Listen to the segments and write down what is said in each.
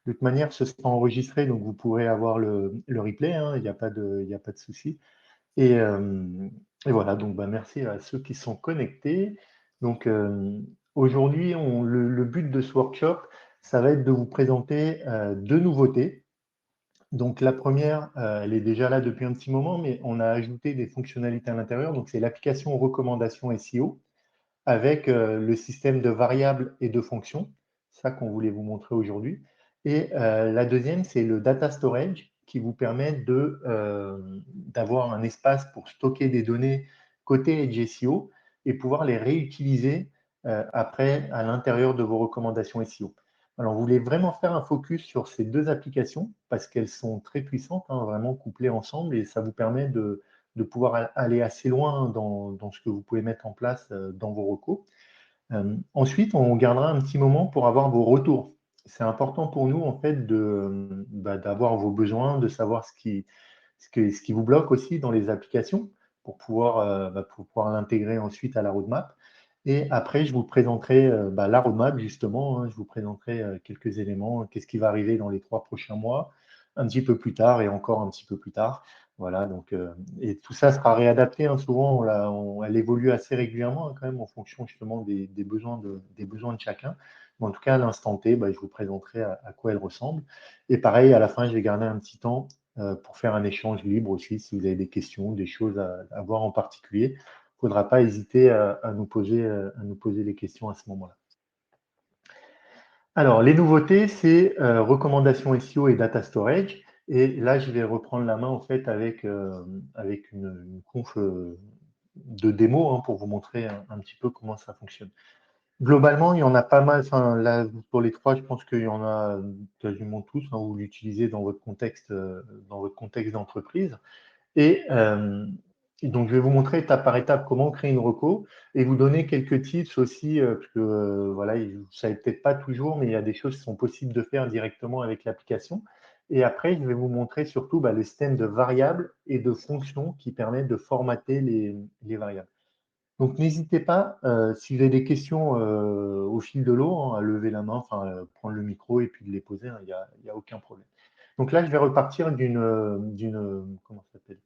De toute manière, ce sera enregistré, donc vous pourrez avoir le replay, hein, il n'y a pas de souci. Et voilà, donc merci à ceux qui sont connectés. Donc aujourd'hui, le but de ce workshop, ça va être de vous présenter deux nouveautés. Donc la première, elle est déjà là depuis un petit moment, mais on a ajouté des fonctionnalités à l'intérieur. Donc c'est l'application recommandation SEO avec le système de variables et de fonctions, ça qu'on voulait vous montrer aujourd'hui. Et la deuxième, c'est le data storage qui vous permet d'avoir un espace pour stocker des données côté Edge SEO et pouvoir les réutiliser après à l'intérieur de vos recommandations SEO. Alors, vous voulez vraiment faire un focus sur ces deux applications parce qu'elles sont très puissantes, hein, vraiment couplées ensemble, et ça vous permet de pouvoir aller assez loin dans ce que vous pouvez mettre en place dans vos recos. Ensuite, on gardera un petit moment pour avoir vos retours. C'est important pour nous, en fait, d'avoir vos besoins, de savoir ce qui vous bloque aussi dans les applications pour pouvoir l'intégrer ensuite à la roadmap. Et après, je vous présenterai la roadmap, justement, hein, je vous présenterai quelques éléments, qu'est-ce qui va arriver dans les 3 prochains mois, un petit peu plus tard et encore un petit peu plus tard. Voilà, donc, et tout ça sera réadapté, hein, souvent, elle évolue assez régulièrement, hein, quand même, en fonction justement des besoins de chacun. Mais en tout cas, à l'instant T, je vous présenterai à quoi elle ressemble. Et pareil, à la fin, je vais garder un petit temps pour faire un échange libre aussi, si vous avez des questions, des choses à voir en particulier. Il ne faudra pas hésiter à nous poser les questions à ce moment-là. Alors, les nouveautés, c'est recommandations SEO et data storage. Et là, je vais reprendre la main en fait avec une conf de démo, hein, pour vous montrer un petit peu comment ça fonctionne. Globalement, il y en a pas mal. Enfin, là, pour les trois, je pense qu'il y en a quasiment tous, hein, vous l'utilisez dans votre contexte d'entreprise. Et donc, je vais vous montrer étape par étape comment créer une reco et vous donner quelques tips aussi, parce que voilà, vous ne savez peut-être pas toujours, mais il y a des choses qui sont possibles de faire directement avec l'application. Et après, je vais vous montrer surtout le système de variables et de fonctions qui permettent de formater les variables. Donc, n'hésitez pas, si vous avez des questions au fil de l'eau, hein, à lever la main, prendre le micro et puis de les poser, hein, il n'y a aucun problème. Donc là, je vais repartir comment ça s'appelle,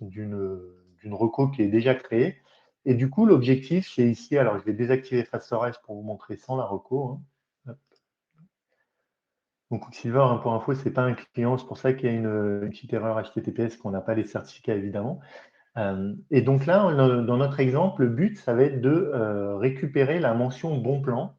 d'une reco qui est déjà créée. Et du coup, l'objectif, c'est ici, alors je vais désactiver Fast Storage pour vous montrer sans la reco, hein. Donc, Quicksilver, hein, pour info, ce n'est pas un client, c'est pour ça qu'il y a une petite erreur HTTPS qu'on n'a pas les certificats, évidemment. Et donc là, dans notre exemple, le but, ça va être de récupérer la mention bon plan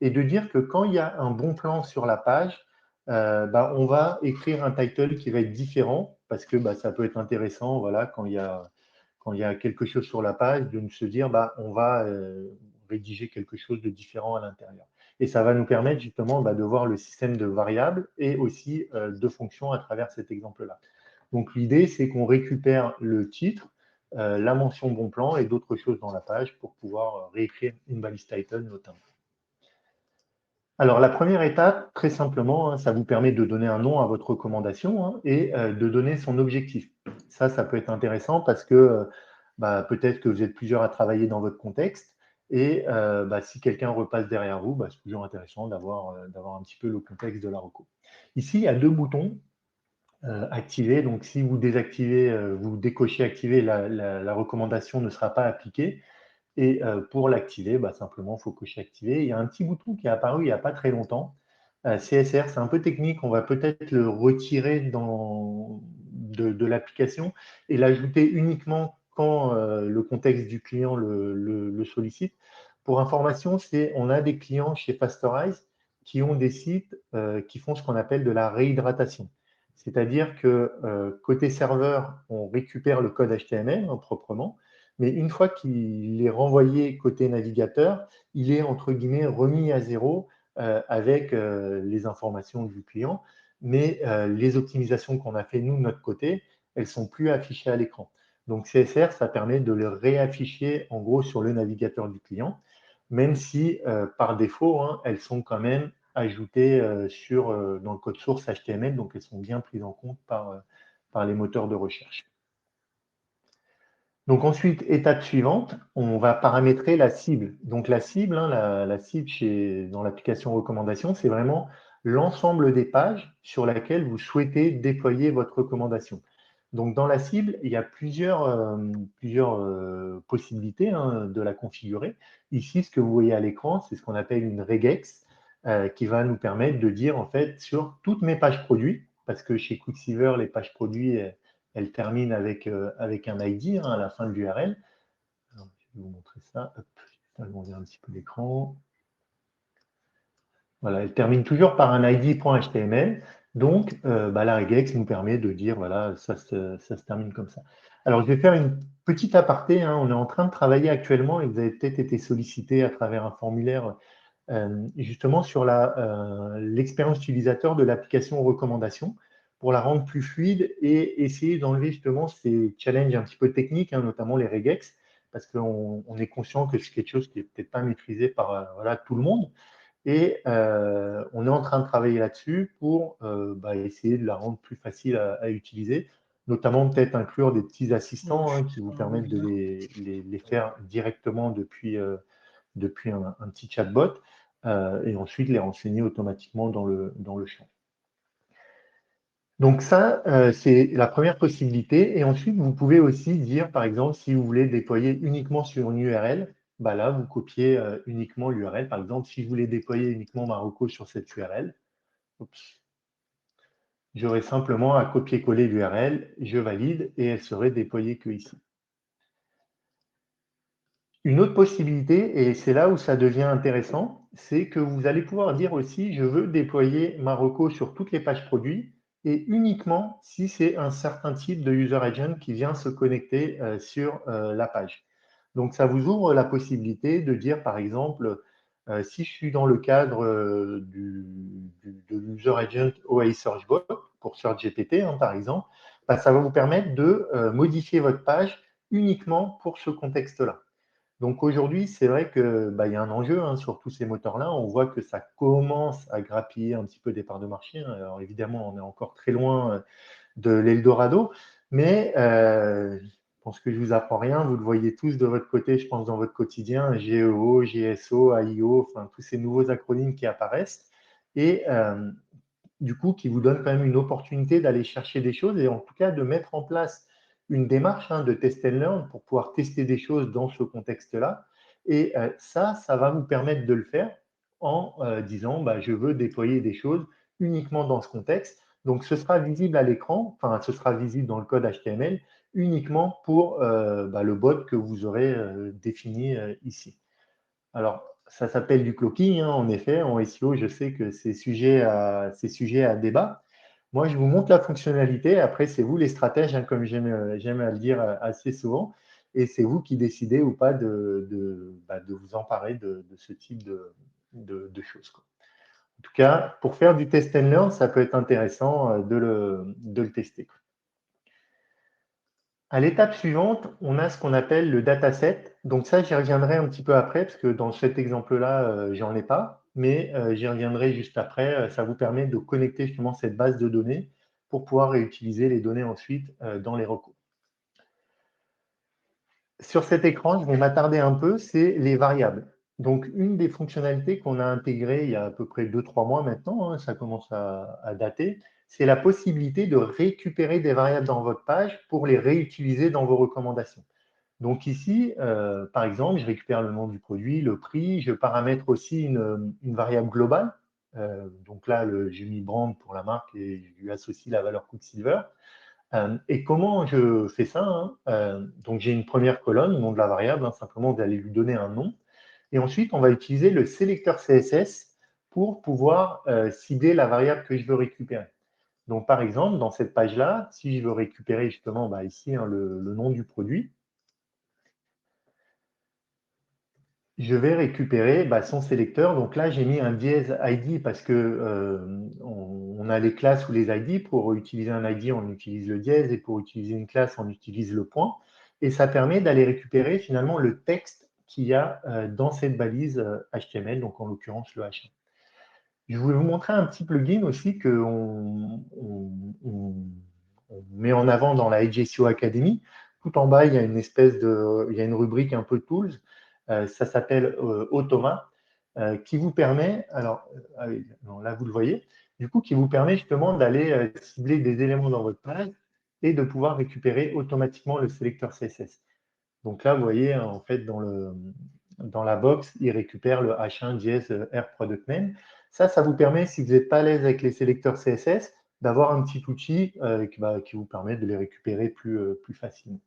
et de dire que quand il y a un bon plan sur la page, on va écrire un title qui va être différent parce que ça peut être intéressant, voilà, quand il y a quelque chose sur la page, de se dire on va rédiger quelque chose de différent à l'intérieur. Et ça va nous permettre justement de voir le système de variables et aussi de fonctions à travers cet exemple-là. Donc l'idée, c'est qu'on récupère le titre, la mention bon plan et d'autres choses dans la page pour pouvoir réécrire une balise title notamment. Alors, la première étape, très simplement, hein, ça vous permet de donner un nom à votre recommandation, hein, et de donner son objectif. Ça peut être intéressant parce que peut-être que vous êtes plusieurs à travailler dans votre contexte et si quelqu'un repasse derrière vous, c'est toujours intéressant d'avoir un petit peu le contexte de la reco. Ici, il y a deux boutons activés. Donc, si vous désactivez, vous décochez activer, la recommandation ne sera pas appliquée. Et pour l'activer, simplement, il faut cocher activer. Il y a un petit bouton qui est apparu il n'y a pas très longtemps. CSR, c'est un peu technique. On va peut-être le retirer de l'application et l'ajouter uniquement quand le contexte du client le sollicite. Pour information, on a des clients chez Fastorize qui ont des sites qui font ce qu'on appelle de la réhydratation. C'est-à-dire que côté serveur, on récupère le code HTML proprement, mais une fois qu'il est renvoyé côté navigateur, il est entre guillemets remis à zéro avec les informations du client, mais les optimisations qu'on a fait nous de notre côté, elles ne sont plus affichées à l'écran. Donc CSR, ça permet de les réafficher en gros sur le navigateur du client, même si par défaut, hein, elles sont quand même ajoutées dans le code source HTML, donc elles sont bien prises en compte par les moteurs de recherche. Donc ensuite, étape suivante, on va paramétrer la cible. Donc la cible, hein, la cible dans l'application recommandation, c'est vraiment l'ensemble des pages sur lesquelles vous souhaitez déployer votre recommandation. Donc, dans la cible, il y a plusieurs possibilités de la configurer. Ici, ce que vous voyez à l'écran, c'est ce qu'on appelle une regex qui va nous permettre de dire, en fait, sur toutes mes pages produits, parce que chez Quicksilver, les pages produits, elles terminent avec un ID à la fin de l'URL. Je vais vous montrer ça. Hop, je vais agrandir un petit peu l'écran. Voilà, elle termine toujours par un id.html. Donc, la regex nous permet de dire, voilà, ça se termine comme ça. Alors, je vais faire une petite aparté. On est en train de travailler actuellement et vous avez peut-être été sollicité à travers un formulaire justement sur l'expérience utilisateur de l'application recommandations pour la rendre plus fluide et essayer d'enlever justement ces challenges un petit peu techniques, notamment les regex, parce qu'on est conscient que c'est quelque chose qui n'est peut-être pas maîtrisé par voilà, tout le monde. Et on est en train de travailler là-dessus pour essayer de la rendre plus facile à utiliser, notamment peut-être inclure des petits assistants qui vous permettent de les faire directement depuis un petit chatbot et ensuite les renseigner automatiquement dans le champ. Donc ça, c'est la première possibilité. Et ensuite, vous pouvez aussi dire, par exemple, si vous voulez déployer uniquement sur une URL, là, vous copiez uniquement l'URL. Par exemple, si je voulais déployer uniquement Marocco sur cette URL, j'aurais simplement à copier-coller l'URL, je valide et elle serait déployée que ici. Une autre possibilité, et c'est là où ça devient intéressant, c'est que vous allez pouvoir dire aussi, je veux déployer Marocco sur toutes les pages produits et uniquement si c'est un certain type de user agent qui vient se connecter sur la page. Donc, ça vous ouvre la possibilité de dire, par exemple, si je suis dans le cadre de l'user agent OAI SearchBot pour SearchGPT, par exemple, ça va vous permettre de modifier votre page uniquement pour ce contexte-là. Donc aujourd'hui, c'est vrai qu'il y a un enjeu sur tous ces moteurs-là. On voit que ça commence à grappiller un petit peu des parts de marché. Alors évidemment, on est encore très loin de l'Eldorado, mais je pense que je ne vous apprends rien. Vous le voyez tous de votre côté, je pense, dans votre quotidien, GEO, GSO, AIO, enfin tous ces nouveaux acronymes qui apparaissent et du coup qui vous donnent quand même une opportunité d'aller chercher des choses et en tout cas de mettre en place une démarche de test and learn pour pouvoir tester des choses dans ce contexte-là. Et ça va vous permettre de le faire en disant je veux déployer des choses uniquement dans ce contexte. Donc, ce sera visible à l'écran, enfin, ce sera visible dans le code HTML uniquement pour le bot que vous aurez défini ici. Alors, ça s'appelle du cloaking, en effet. En SEO, je sais que c'est sujet à débat. Moi, je vous montre la fonctionnalité. Après, c'est vous les stratèges, comme j'aime à le dire assez souvent. Et c'est vous qui décidez ou pas de vous emparer de ce type de choses, quoi. En tout cas, pour faire du test and learn, ça peut être intéressant de le tester. À l'étape suivante, on a ce qu'on appelle le dataset. Donc ça, j'y reviendrai un petit peu après, parce que dans cet exemple-là, j'en ai pas, mais j'y reviendrai juste après. Ça vous permet de connecter justement cette base de données pour pouvoir réutiliser les données ensuite dans les recours. Sur cet écran, je vais m'attarder un peu, c'est les variables. Donc, une des fonctionnalités qu'on a intégrées il y a à peu près 2-3 mois maintenant, ça commence à dater, c'est la possibilité de récupérer des variables dans votre page pour les réutiliser dans vos recommandations. Donc ici, par exemple, je récupère le nom du produit, le prix, je paramètre aussi une variable globale. Donc là, j'ai mis brand pour la marque et je lui associe la valeur Quicksilver. Et comment je fais ça? Donc j'ai une première colonne, le nom de la variable, simplement vous allez lui donner un nom. Et ensuite, on va utiliser le sélecteur CSS pour pouvoir cibler la variable que je veux récupérer. Donc par exemple, dans cette page-là, si je veux récupérer justement ici le nom du produit, je vais récupérer son sélecteur. Donc là, j'ai mis un dièse ID parce que on a les classes ou les ID. Pour utiliser un ID, on utilise le dièse et pour utiliser une classe, on utilise le point. Et ça permet d'aller récupérer finalement le texte qu'il y a dans cette balise HTML, donc en l'occurrence le H1. Je voulais vous montrer un petit plugin aussi qu'on met en avant dans la Edge SEO Academy. Tout en bas, il y a une rubrique un peu tools. Ça s'appelle Automa, qui vous permet, alors là vous le voyez, du coup, qui vous permet justement d'aller cibler des éléments dans votre page et de pouvoir récupérer automatiquement le sélecteur CSS. Donc là, vous voyez, en fait, dans la box, il récupère le H1 JS R Product Name. Ça vous permet, si vous n'êtes pas à l'aise avec les sélecteurs CSS, d'avoir un petit outil qui vous permet de les récupérer plus facilement.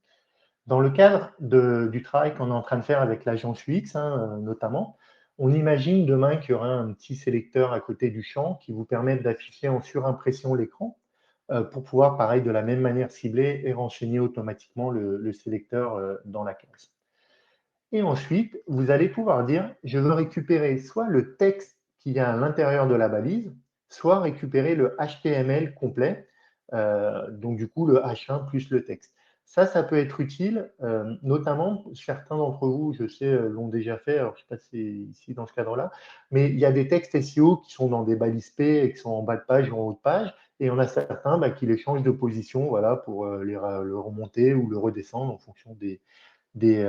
Dans le cadre du travail qu'on est en train de faire avec l'agence UX, notamment, on imagine demain qu'il y aura un petit sélecteur à côté du champ qui vous permet d'afficher en surimpression l'écran pour pouvoir, pareil, de la même manière cibler et renseigner automatiquement le sélecteur dans la case. Et ensuite, vous allez pouvoir dire, je veux récupérer soit le texte qu'il y a à l'intérieur de la balise, soit récupérer le HTML complet, donc du coup le H1 plus le texte. Ça peut être utile, notamment certains d'entre vous, je sais, l'ont déjà fait, alors je ne sais pas si c'est ici dans ce cadre-là, mais il y a des textes SEO qui sont dans des balises P et qui sont en bas de page ou en haut de page, et il y en a certains qui les changent de position voilà, pour le remonter ou le redescendre en fonction des, des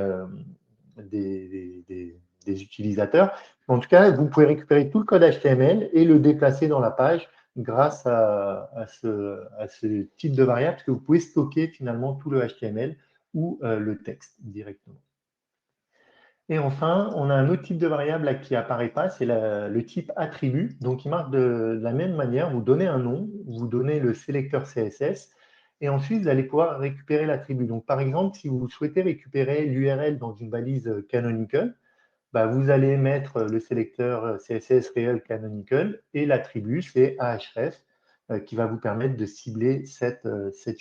utilisateurs. En tout cas, vous pouvez récupérer tout le code HTML et le déplacer dans la page grâce à ce type de variable, parce que vous pouvez stocker finalement tout le HTML ou le texte directement. Et enfin, on a un autre type de variable là, qui n'apparaît pas, c'est le type attribut. Donc, il marque de la même manière, vous donnez un nom, vous donnez le sélecteur CSS, et ensuite, vous allez pouvoir récupérer l'attribut. Donc, par exemple, si vous souhaitez récupérer l'URL dans une balise canonical, vous allez mettre le sélecteur CSS Real Canonical et l'attribut, c'est ahref, qui va vous permettre de cibler cette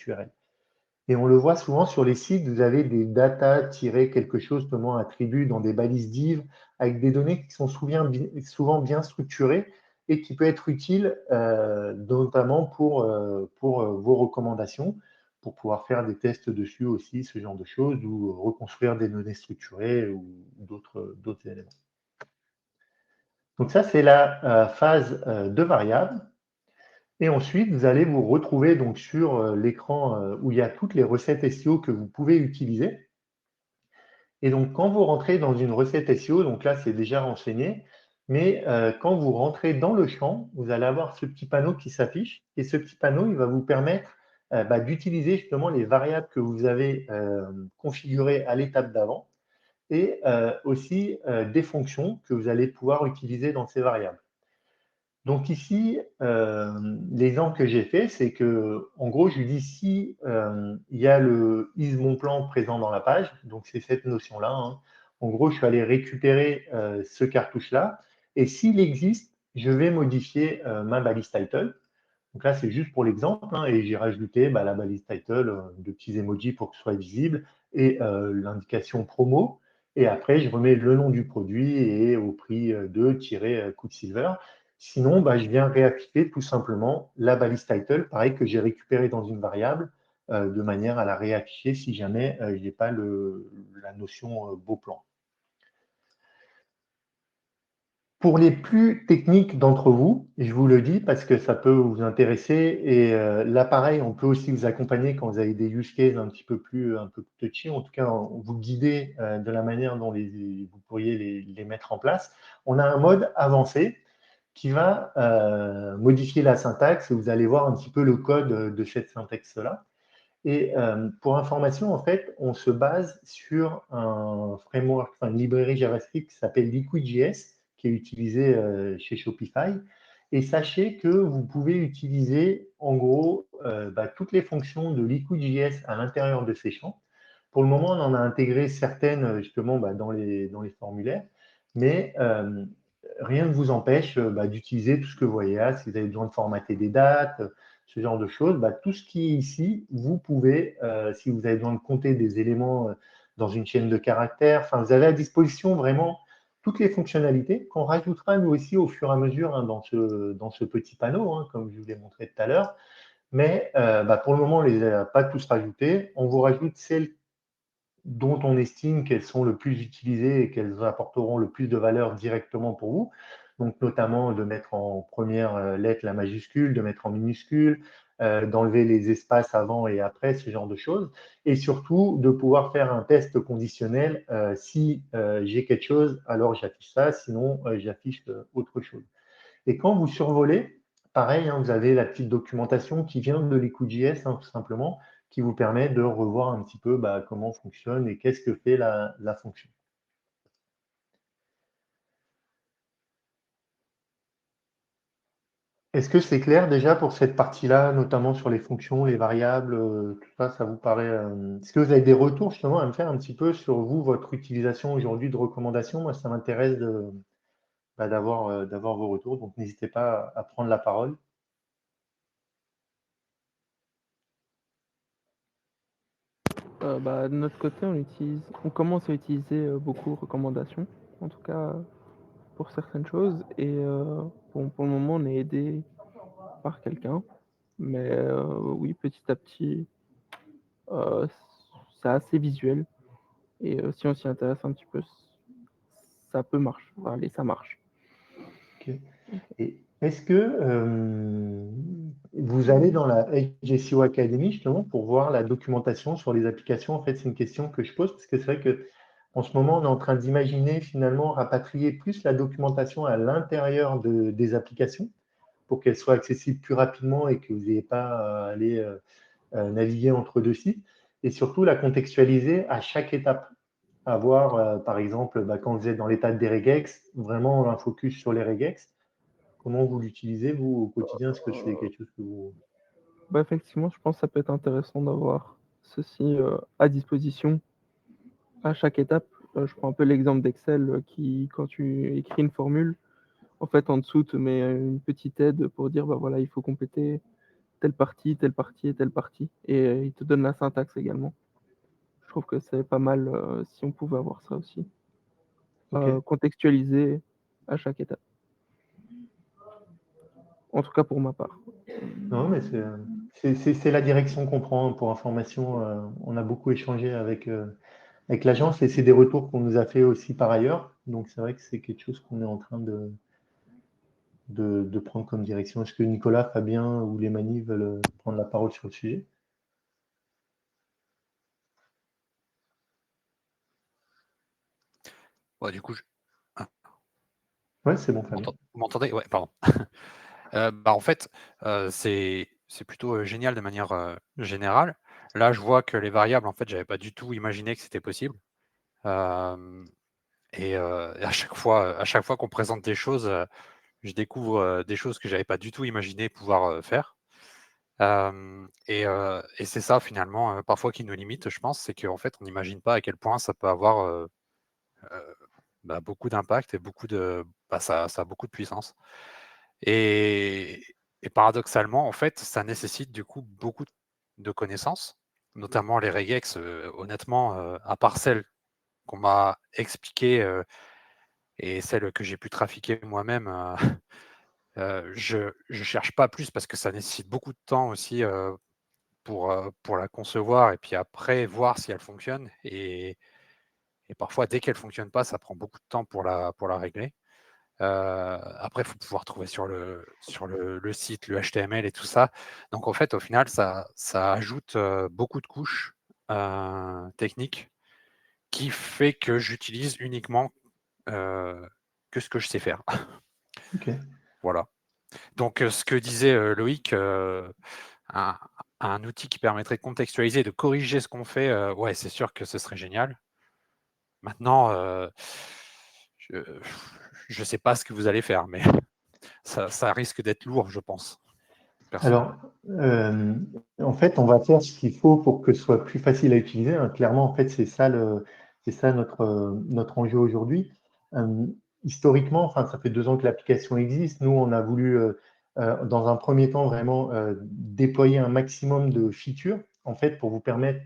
URL. Et on le voit souvent sur les sites, vous avez des data-quelque chose, notamment attributs dans des balises div, avec des données qui sont souvent bien structurées et qui peut être utile notamment pour vos recommandations, pour pouvoir faire des tests dessus aussi, ce genre de choses, ou reconstruire des données structurées ou d'autres éléments. Donc ça, c'est la phase de variables. Et ensuite, vous allez vous retrouver donc sur l'écran où il y a toutes les recettes SEO que vous pouvez utiliser. Et donc, quand vous rentrez dans une recette SEO, donc là, c'est déjà renseigné, mais quand vous rentrez dans le champ, vous allez avoir ce petit panneau qui s'affiche. Et ce petit panneau, il va vous permettre d'utiliser justement les variables que vous avez configurées à l'étape d'avant et aussi des fonctions que vous allez pouvoir utiliser dans ces variables. Donc ici, l'exemple que j'ai fait, c'est que, en gros, je lui dis si il y a le is mon plan présent dans la page, donc c'est cette notion-là. En gros, je suis allé récupérer ce cartouche-là, et s'il existe, je vais modifier ma balise title. Donc là, c'est juste pour l'exemple, et j'ai rajouté la balise title de petits emojis pour que ce soit visible, et l'indication promo. Et après, je remets le nom du produit et au prix de coup de silver. Sinon, je viens réafficher tout simplement la balise title, pareil que j'ai récupéré dans une variable, de manière à la réafficher si jamais je n'ai pas la notion beau plan. Pour les plus techniques d'entre vous, je vous le dis parce que ça peut vous intéresser et là, pareil, on peut aussi vous accompagner quand vous avez des use cases un peu plus touchy, en tout cas, vous guider de la manière dont vous pourriez les mettre en place. On a un mode avancé qui va modifier la syntaxe et vous allez voir un petit peu le code de cette syntaxe-là. Et pour information, en fait, on se base sur un framework, une librairie JavaScript qui s'appelle Liquid.js, qui est utilisée chez Shopify. Et sachez que vous pouvez utiliser, en gros, toutes les fonctions de Liquid.js à l'intérieur de ces champs. Pour le moment, on en a intégré certaines, justement, dans les formulaires. Mais rien ne vous empêche d'utiliser tout ce que vous voyez là. Si vous avez besoin de formater des dates, ce genre de choses, tout ce qui est ici, vous pouvez, si vous avez besoin de compter des éléments dans une chaîne de caractères, vous avez à disposition vraiment toutes les fonctionnalités qu'on rajoutera nous aussi au fur et à mesure dans ce petit panneau, comme je vous l'ai montré tout à l'heure. Mais pour le moment, on ne les a pas tous rajoutés. On vous rajoute celles dont on estime qu'elles sont le plus utilisées et qu'elles apporteront le plus de valeur directement pour vous. Donc, notamment de mettre en première lettre la majuscule, de mettre en minuscule, d'enlever les espaces avant et après, ce genre de choses. Et surtout, de pouvoir faire un test conditionnel. Si j'ai quelque chose, alors j'affiche ça, sinon j'affiche autre chose. Et quand vous survolez, pareil, hein, vous avez la petite documentation qui vient de Liquid.js, hein, tout simplement, qui vous permet de revoir un petit peu comment fonctionne et qu'est-ce que fait la fonction. Est-ce que c'est clair déjà pour cette partie-là, notamment sur les fonctions, les variables, tout ça, ça vous paraît... Est-ce que vous avez des retours justement à me faire un petit peu sur vous, votre utilisation aujourd'hui de recommandations? Moi, ça m'intéresse d'avoir vos retours, donc n'hésitez pas à prendre la parole. De notre côté, on commence à utiliser beaucoup recommandations, en tout cas pour certaines choses, et pour le moment, on est aidé par quelqu'un, mais oui, petit à petit, euh, c'est assez visuel, et si on s'y intéresse un petit peu, ça peut marcher, allez, ça marche. Ok. Et est-ce que vous allez dans la HSEO Academy justement pour voir la documentation sur les applications? En fait, c'est une question que je pose parce que c'est vrai que en ce moment, on est en train d'imaginer finalement rapatrier plus la documentation à l'intérieur des applications pour qu'elles soient accessibles plus rapidement et que vous n'ayez pas à aller naviguer entre deux sites. Et surtout, la contextualiser à chaque étape. Avoir, par exemple, quand vous êtes dans l'état des regex, vraiment un focus sur les regex. Comment vous l'utilisez, vous, au quotidien? Est-ce que c'est quelque chose que vous... Effectivement, je pense que ça peut être intéressant d'avoir ceci à disposition à chaque étape. Je prends un peu l'exemple d'Excel qui, quand tu écris une formule, en fait, en dessous, te met une petite aide pour dire, voilà, il faut compléter telle partie, telle partie et telle partie. Et il te donne la syntaxe également. Je trouve que c'est pas mal si on pouvait avoir ça aussi. Ok. Contextualisé à chaque étape. En tout cas pour ma part. Non, mais c'est la direction qu'on prend pour information. On a beaucoup échangé avec l'agence et c'est des retours qu'on nous a fait aussi par ailleurs. Donc, c'est vrai que c'est quelque chose qu'on est en train de prendre comme direction. Est-ce que Nicolas, Fabien ou les Mani veulent prendre la parole sur le sujet? Ouais, du coup, ah, Ouais, c'est bon, Fabien. vous m'entendez? Ouais, pardon. En fait, c'est plutôt génial de manière générale. Là, je vois que les variables, en fait, j'avais pas du tout imaginé que c'était possible. Et à chaque fois qu'on présente des choses, je découvre des choses que j'avais pas du tout imaginé pouvoir faire. Et c'est ça finalement, parfois qui nous limite, je pense, c'est qu'en fait, on n'imagine pas à quel point ça peut avoir beaucoup d'impact et ça a beaucoup de puissance. Et, et paradoxalement, en fait, ça nécessite du coup beaucoup de connaissances, notamment les regex. Honnêtement, à part celles qu'on m'a expliquées et celles que j'ai pu trafiquer moi-même, je cherche pas plus parce que ça nécessite beaucoup de temps aussi pour la concevoir et puis après voir si elle fonctionne. Et parfois, dès qu'elle fonctionne pas, ça prend beaucoup de temps pour la régler. Après, il faut pouvoir trouver sur le site le HTML et tout ça. Donc, en fait, au final, ça ajoute beaucoup de couches techniques qui fait que j'utilise uniquement que ce que je sais faire. Ok. Voilà. Donc, ce que disait Loïc, un, un outil qui permettrait de contextualiser, de corriger ce qu'on fait, ouais, c'est sûr que ce serait génial. Maintenant, je ne sais pas ce que vous allez faire, mais ça risque d'être lourd, je pense, Alors, personnellement. en fait, on va faire ce qu'il faut pour que ce soit plus facile à utiliser, hein. Clairement, en fait, c'est ça notre enjeu aujourd'hui. Historiquement, enfin, ça fait 2 ans que l'application existe. Nous, on a voulu, dans un premier temps, vraiment déployer un maximum de features, en fait, pour vous permettre,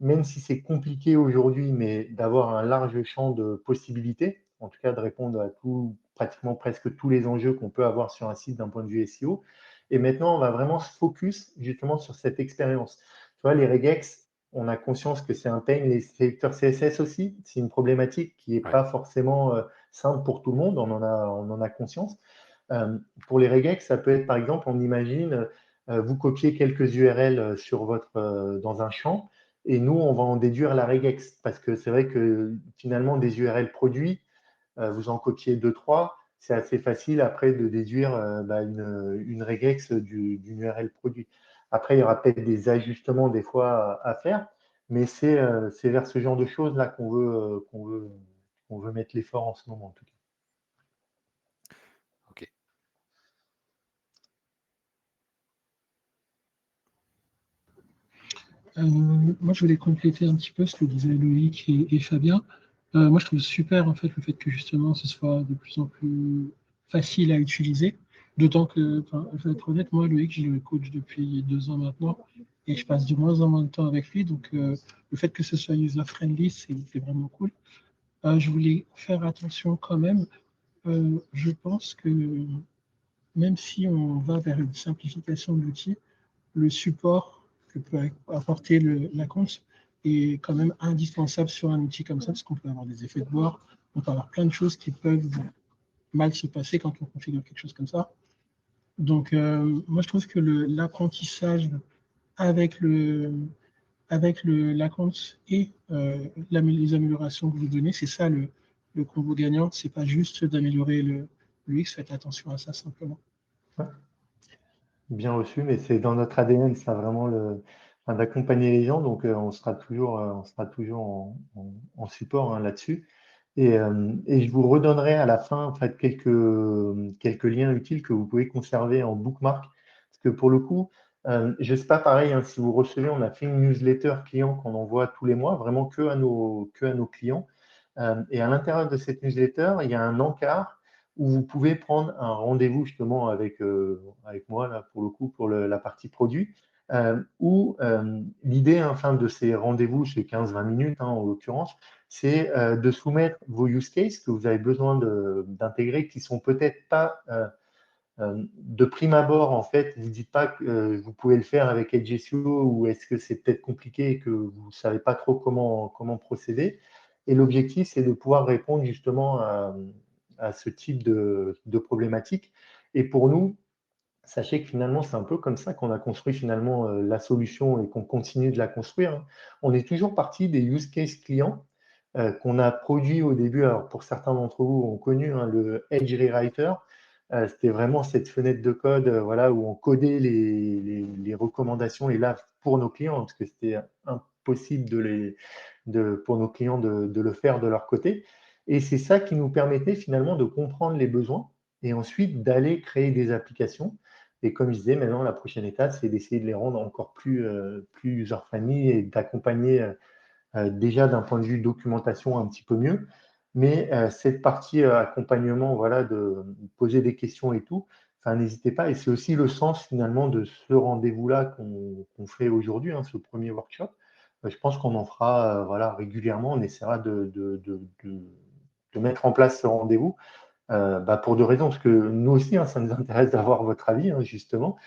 même si c'est compliqué aujourd'hui, mais d'avoir un large champ de possibilités, en tout cas de répondre à pratiquement presque tous les enjeux qu'on peut avoir sur un site d'un point de vue SEO. Et maintenant, on va vraiment se focus justement sur cette expérience. Tu vois, les regex, on a conscience que c'est un pain. Les sélecteurs CSS aussi, c'est une problématique qui n'est Ouais. pas forcément simple pour tout le monde. On en a conscience. Pour les regex, ça peut être par exemple, on imagine, vous copiez quelques URL dans un champ et nous, on va en déduire la regex parce que c'est vrai que finalement, des URL produits, vous en copiez 2, 3. c'est assez facile après de déduire une regex d'une URL produit. Après, il y aura peut-être des ajustements des fois à faire, mais c'est vers ce genre de choses-là qu'on veut mettre l'effort en ce moment, en tout cas. Ok. Moi, je voulais compléter un petit peu ce que disaient Loïc et Fabien. Moi, je trouve super en fait le fait que justement ce soit de plus en plus facile à utiliser. D'autant que, enfin, je vais être honnête, moi, Loïc, je le coach depuis 2 ans maintenant et je passe de moins en moins de temps avec lui. Donc, le fait que ce soit user-friendly, c'est vraiment cool. Je voulais faire attention quand même. Je pense que même si on va vers une simplification de l'outil, le support que peut apporter la compte est quand même indispensable sur un outil comme ça, parce qu'on peut avoir des effets de bord, on peut avoir plein de choses qui peuvent mal se passer quand on configure quelque chose comme ça. Donc, moi, je trouve que l'apprentissage avec la compte et les améliorations que vous donnez, c'est ça le combo gagnant. C'est pas juste d'améliorer le UX, faites attention à ça simplement. Ouais. Bien reçu, mais c'est dans notre ADN, ça vraiment d'accompagner les gens, donc on sera toujours en support là-dessus. Et je vous redonnerai à la fin en fait, quelques liens utiles que vous pouvez conserver en bookmark, parce que pour le coup, je ne sais pas pareil, hein, si vous recevez, on a fait une newsletter client qu'on envoie tous les mois, vraiment que à nos clients. Et à l'intérieur de cette newsletter, il y a un encart où vous pouvez prendre un rendez-vous justement avec moi, là, pour le coup, pour la partie produit, où l'idée enfin, de ces rendez-vous, c'est 15-20 minutes en l'occurrence, c'est de soumettre vos use cases que vous avez besoin d'intégrer, qui sont peut-être pas de prime abord, en fait, vous ne dites pas que vous pouvez le faire avec Edge SEO ou est-ce que c'est peut-être compliqué et que vous ne savez pas trop comment procéder. Et l'objectif, c'est de pouvoir répondre justement à ce type de problématique. Et pour nous, sachez que finalement, c'est un peu comme ça qu'on a construit finalement la solution et qu'on continue de la construire, hein. On est toujours parti des use cases clients qu'on a produits au début. Alors, pour certains d'entre vous ont connu hein, le Edge Rewriter. C'était vraiment cette fenêtre de code voilà, où on codait les recommandations et là pour nos clients, parce que c'était impossible pour nos clients de le faire de leur côté. Et c'est ça qui nous permettait finalement de comprendre les besoins et ensuite d'aller créer des applications. Et comme je disais, maintenant, la prochaine étape, c'est d'essayer de les rendre encore plus user-friendly et d'accompagner déjà d'un point de vue documentation un petit peu mieux. Mais cette partie accompagnement, voilà, de poser des questions et tout, enfin, n'hésitez pas. Et c'est aussi le sens finalement de ce rendez-vous-là qu'on fait aujourd'hui, hein, ce premier workshop. Je pense qu'on en fera voilà, régulièrement. On essaiera de mettre en place ce rendez-vous. Pour 2 raisons, parce que nous aussi, hein, ça nous intéresse d'avoir votre avis, hein, justement,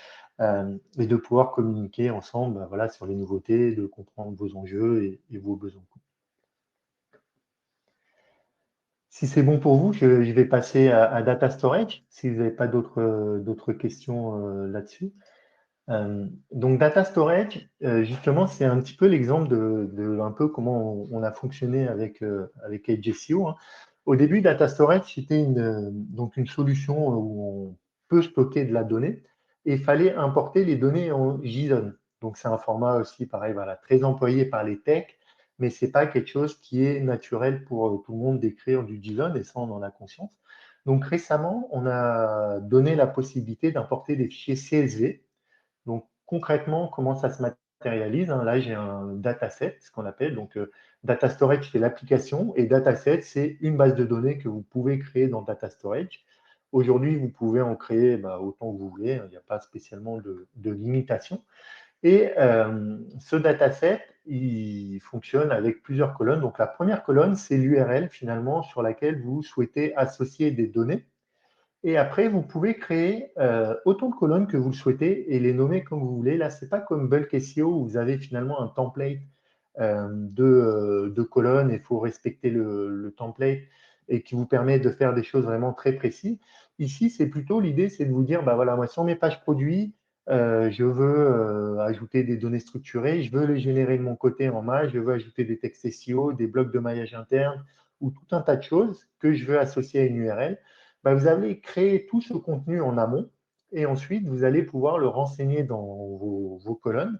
et de pouvoir communiquer ensemble voilà, sur les nouveautés, de comprendre vos enjeux et vos besoins. Si c'est bon pour vous, je vais passer à Data Storage, si vous n'avez pas d'autres questions là-dessus. Donc Data Storage, justement, c'est un petit peu l'exemple de un peu comment on a fonctionné avec Edge SEO, hein. Au début, Data Storage, c'était donc une solution où on peut stocker de la donnée et il fallait importer les données en JSON. Donc c'est un format aussi, pareil, voilà, très employé par les techs, mais ce n'est pas quelque chose qui est naturel pour tout le monde d'écrire du JSON et ça, on en a conscience. Donc récemment, on a donné la possibilité d'importer des fichiers CSV. Donc, concrètement, comment ça se matérialise, hein? Là, j'ai un dataset, ce qu'on appelle. Donc, Data Storage, c'est l'application et dataset, c'est une base de données que vous pouvez créer dans Data Storage. Aujourd'hui, vous pouvez en créer autant que vous voulez, hein. Il n'y a pas spécialement de limitation. Et ce dataset, il fonctionne avec plusieurs colonnes. Donc, la première colonne, c'est l'URL finalement sur laquelle vous souhaitez associer des données. Et après, vous pouvez créer autant de colonnes que vous le souhaitez et les nommer comme vous voulez. Là, ce n'est pas comme Bulk SEO où vous avez finalement un template de colonnes et il faut respecter le template et qui vous permet de faire des choses vraiment très précises. Ici, c'est plutôt l'idée, c'est de vous dire, voilà, moi, sur mes pages produits, je veux ajouter des données structurées, je veux les générer de mon côté en maille, je veux ajouter des textes SEO, des blocs de maillage interne ou tout un tas de choses que je veux associer à une URL. bah, vous allez créer tout ce contenu en amont et ensuite, vous allez pouvoir le renseigner dans vos colonnes.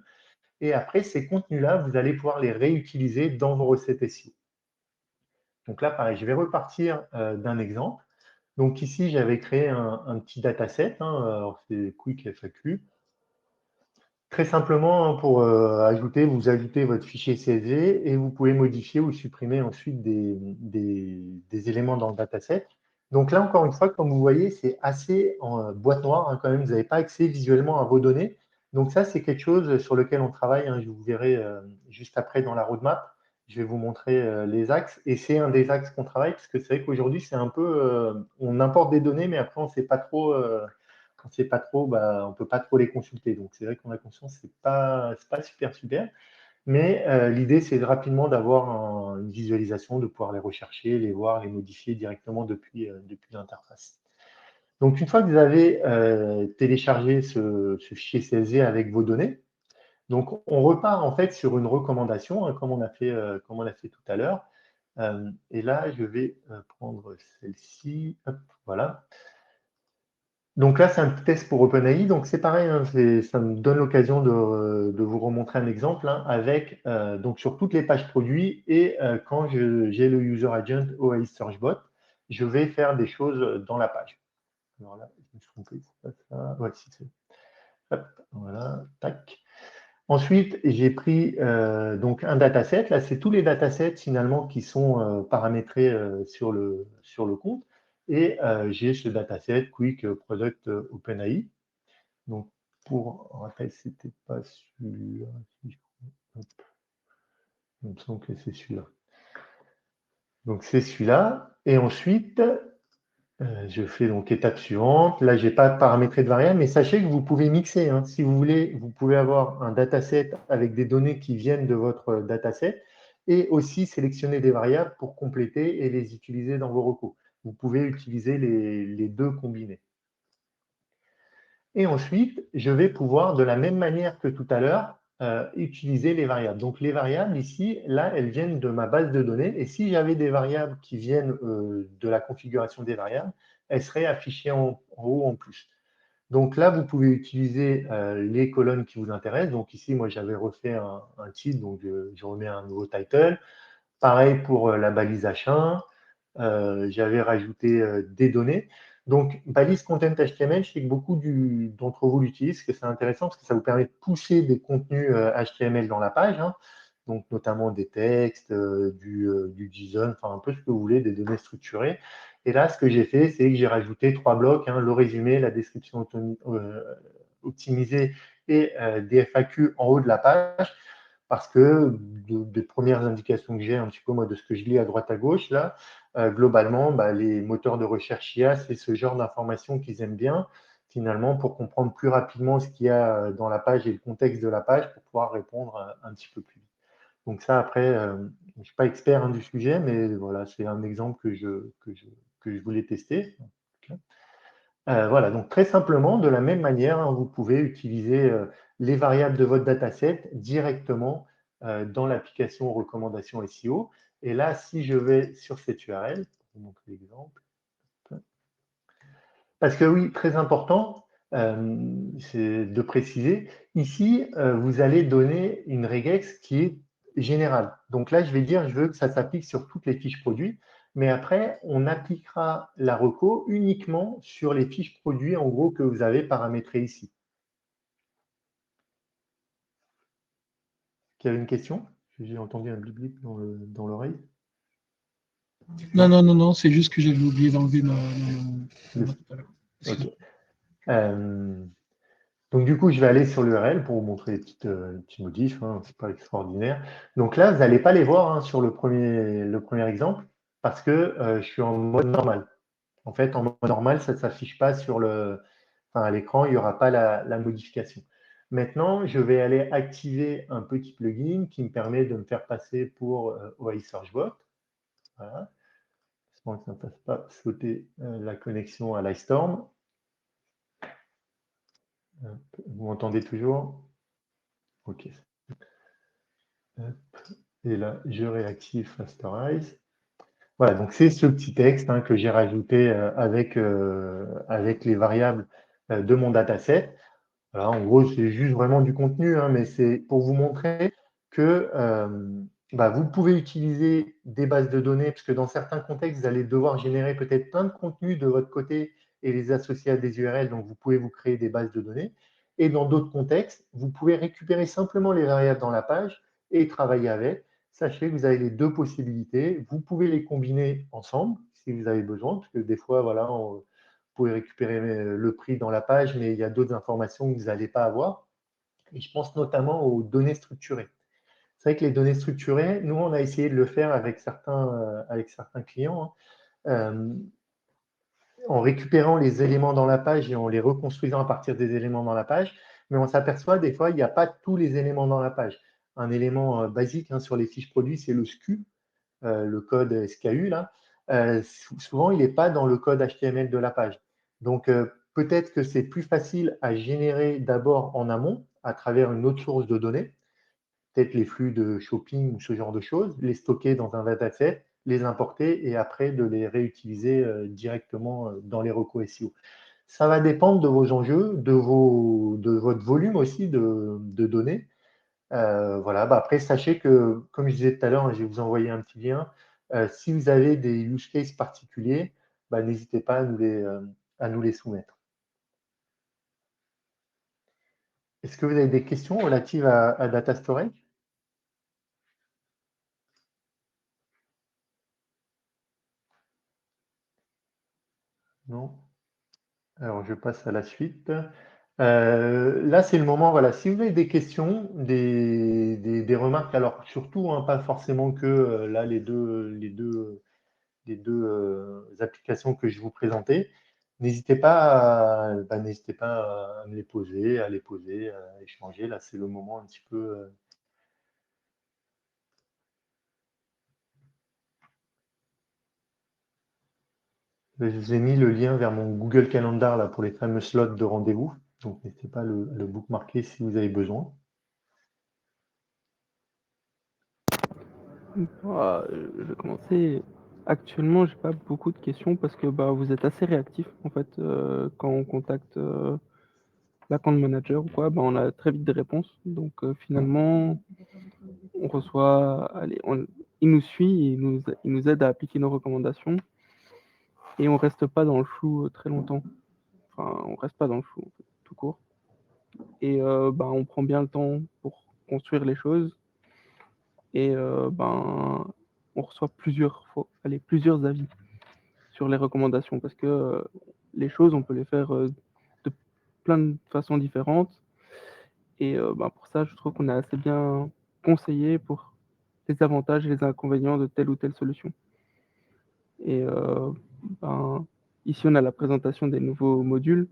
Et après, ces contenus-là, vous allez pouvoir les réutiliser dans vos recettes SEO. Donc là, pareil, je vais repartir d'un exemple. Donc ici, j'avais créé un petit dataset, alors c'est Quick FAQ. Très simplement, pour ajouter, vous ajoutez votre fichier CSV et vous pouvez modifier ou supprimer ensuite des éléments dans le dataset. Donc là, encore une fois, comme vous voyez, c'est assez en boîte noire quand même. Vous n'avez pas accès visuellement à vos données. Donc ça, c'est quelque chose sur lequel on travaille. Je vous verrai juste après dans la roadmap. Je vais vous montrer les axes. Et c'est un des axes qu'on travaille parce que c'est vrai qu'aujourd'hui, c'est un peu… on importe des données, mais après, on ne sait pas trop… quand c'est pas trop, bah, on ne peut pas trop les consulter. Donc, c'est vrai qu'on a conscience que ce n'est pas super, super. Mais l'idée, c'est rapidement d'avoir une visualisation, de pouvoir les rechercher, les voir, les modifier directement depuis l'interface. Donc, une fois que vous avez téléchargé ce fichier CSV avec vos données, donc on repart en fait sur une recommandation, comme on a fait tout à l'heure. Et là, je vais prendre celle-ci. Voilà. Donc là, c'est un test pour OpenAI. Donc c'est pareil, ça me donne l'occasion de vous remontrer un exemple avec donc sur toutes les pages produits et quand j'ai le User Agent OAI SearchBot, je vais faire des choses dans la page. Alors là, je me suis trompé, c'est pas ça. Ouais, si c'est. Hop, voilà, tac. Ensuite, j'ai pris donc un dataset. Là, c'est tous les datasets finalement qui sont paramétrés sur le compte. Et j'ai ce dataset Quick Product OpenAI. Donc, pour rappel, c'était pas celui-là. Il me semble que c'est celui-là. Donc, c'est celui-là. Et ensuite, je fais donc étape suivante. Là, je n'ai pas paramétré de variable, mais sachez que vous pouvez mixer. Si vous voulez, vous pouvez avoir un dataset avec des données qui viennent de votre dataset et aussi sélectionner des variables pour compléter et les utiliser dans vos recos. Vous pouvez utiliser les deux combinés. Et ensuite, je vais pouvoir, de la même manière que tout à l'heure, utiliser les variables. Donc, les variables ici, là, elles viennent de ma base de données. Et si j'avais des variables qui viennent de la configuration des variables, elles seraient affichées en haut en plus. Donc là, vous pouvez utiliser les colonnes qui vous intéressent. Donc ici, moi, j'avais refait un titre, donc je remets un nouveau title. Pareil pour la balise H1. J'avais rajouté des données. Donc, balise content HTML, je sais que beaucoup d'entre vous l'utilisent, que c'est intéressant parce que ça vous permet de pousser des contenus HTML dans la page, donc notamment des textes, du JSON, enfin un peu ce que vous voulez, des données structurées. Et là, ce que j'ai fait, c'est que j'ai rajouté 3 blocs, le résumé, la description optimisée et des FAQ en haut de la page, parce que des premières indications que j'ai un petit peu moi de ce que je lis à droite à gauche, là, globalement, les moteurs de recherche IA, c'est ce genre d'informations qu'ils aiment bien, finalement, pour comprendre plus rapidement ce qu'il y a dans la page et le contexte de la page pour pouvoir répondre un petit peu plus vite. Donc ça, après, je ne suis pas expert du sujet, mais voilà, c'est un exemple que je voulais tester. Voilà, donc très simplement, de la même manière, vous pouvez utiliser les variables de votre dataset directement dans l'application recommandations SEO. Et là, si je vais sur cette URL, pour vous montrer l'exemple, parce que oui, très important, c'est de préciser, ici, vous allez donner une regex qui est générale. Donc là, je vais dire, je veux que ça s'applique sur toutes les fiches produits, mais après, on appliquera la reco uniquement sur les fiches produits, en gros, que vous avez paramétrées ici. Qui avait une question? J'ai entendu un blip-blip dans l'oreille. Non, c'est juste que j'avais oublié d'enlever ma tout à l'heure. Ok. Donc, du coup, je vais aller sur l'URL pour vous montrer les petits modifs. C'est pas extraordinaire. Donc là, vous n'allez pas les voir sur le premier exemple parce que je suis en mode normal. En fait, en mode normal, ça ne s'affiche pas à l'écran, il n'y aura pas la modification. Maintenant, je vais aller activer un petit plugin qui me permet de me faire passer pour OAI SearchBot. Voilà. J'espère que ça ne fasse pas sauter la connexion à Livestorm. Vous m'entendez toujours? OK. Et là, je réactive Fasterize. Voilà, donc c'est ce petit texte que j'ai rajouté avec les variables de mon dataset. Voilà, en gros, c'est juste vraiment du contenu, mais c'est pour vous montrer que vous pouvez utiliser des bases de données, parce que dans certains contextes, vous allez devoir générer peut-être plein de contenus de votre côté et les associer à des URL, donc vous pouvez vous créer des bases de données. Et dans d'autres contextes, vous pouvez récupérer simplement les variables dans la page et travailler avec. Sachez que vous avez les deux possibilités. Vous pouvez les combiner ensemble si vous avez besoin, parce que des fois, voilà, vous pouvez récupérer le prix dans la page, mais il y a d'autres informations que vous n'allez pas avoir. Et je pense notamment aux données structurées. C'est vrai que les données structurées, nous, on a essayé de le faire avec certains clients, en récupérant les éléments dans la page et en les reconstruisant à partir des éléments dans la page. Mais on s'aperçoit des fois, il n'y a pas tous les éléments dans la page. Un élément basique sur les fiches produits, c'est le SKU, le code SKU, là. Souvent, il n'est pas dans le code HTML de la page. Donc, peut-être que c'est plus facile à générer d'abord en amont à travers une autre source de données, peut-être les flux de shopping ou ce genre de choses, les stocker dans un dataset, les importer et après de les réutiliser directement dans les recos SEO. Ça va dépendre de vos enjeux, de votre volume aussi de données. Voilà. Après, sachez que, comme je disais tout à l'heure, je vais vous envoyer un petit lien. Si vous avez des use cases particuliers, n'hésitez pas à nous les soumettre. Est-ce que vous avez des questions relatives à Data Storage? Non? Alors, je passe à la suite. Là, c'est le moment, voilà, si vous avez des questions, des remarques, alors surtout, pas forcément que là, les deux applications que je vous présentais, n'hésitez pas à me les poser, à échanger. Là, c'est le moment un petit peu. Je vous ai mis le lien vers mon Google Calendar là, pour les fameux slots de rendez-vous. Donc, n'hésitez pas à le bookmarker si vous avez besoin. Je vais commencer. Actuellement, j'ai pas beaucoup de questions parce que vous êtes assez réactif en fait quand on contacte l'account manager ou quoi, on a très vite des réponses. Donc finalement, on reçoit, il nous suit, et il nous aide à appliquer nos recommandations et on reste pas dans le flou très longtemps. Enfin, on reste pas dans le flou en fait, tout court. Et on prend bien le temps pour construire les choses. Et on reçoit plusieurs avis sur les recommandations parce que les choses, on peut les faire de plein de façons différentes. Et pour ça, je trouve qu'on est assez bien conseillé pour les avantages et les inconvénients de telle ou telle solution. Et ici, on a la présentation des nouveaux modules,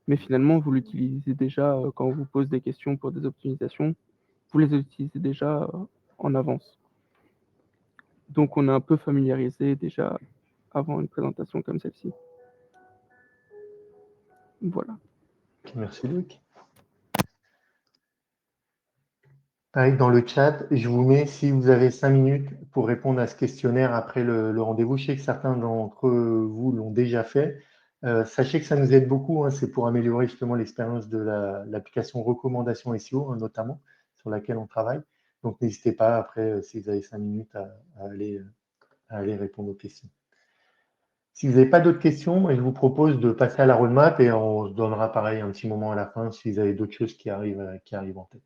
mais finalement, vous l'utilisez déjà quand on vous pose des questions pour des optimisations, vous les utilisez déjà en avance. Donc, on est un peu familiarisé déjà avant une présentation comme celle-ci. Voilà. Merci Luc. Dans le chat, je vous mets, si vous avez 5 minutes pour répondre à ce questionnaire après le rendez-vous, je sais que certains d'entre vous l'ont déjà fait. Sachez que ça nous aide beaucoup, c'est pour améliorer justement l'expérience de l'application recommandation SEO, notamment, sur laquelle on travaille. Donc, n'hésitez pas après, si vous avez 5 minutes, à aller répondre aux questions. Si vous n'avez pas d'autres questions, je vous propose de passer à la roadmap et on se donnera pareil un petit moment à la fin si vous avez d'autres choses qui arrivent en tête.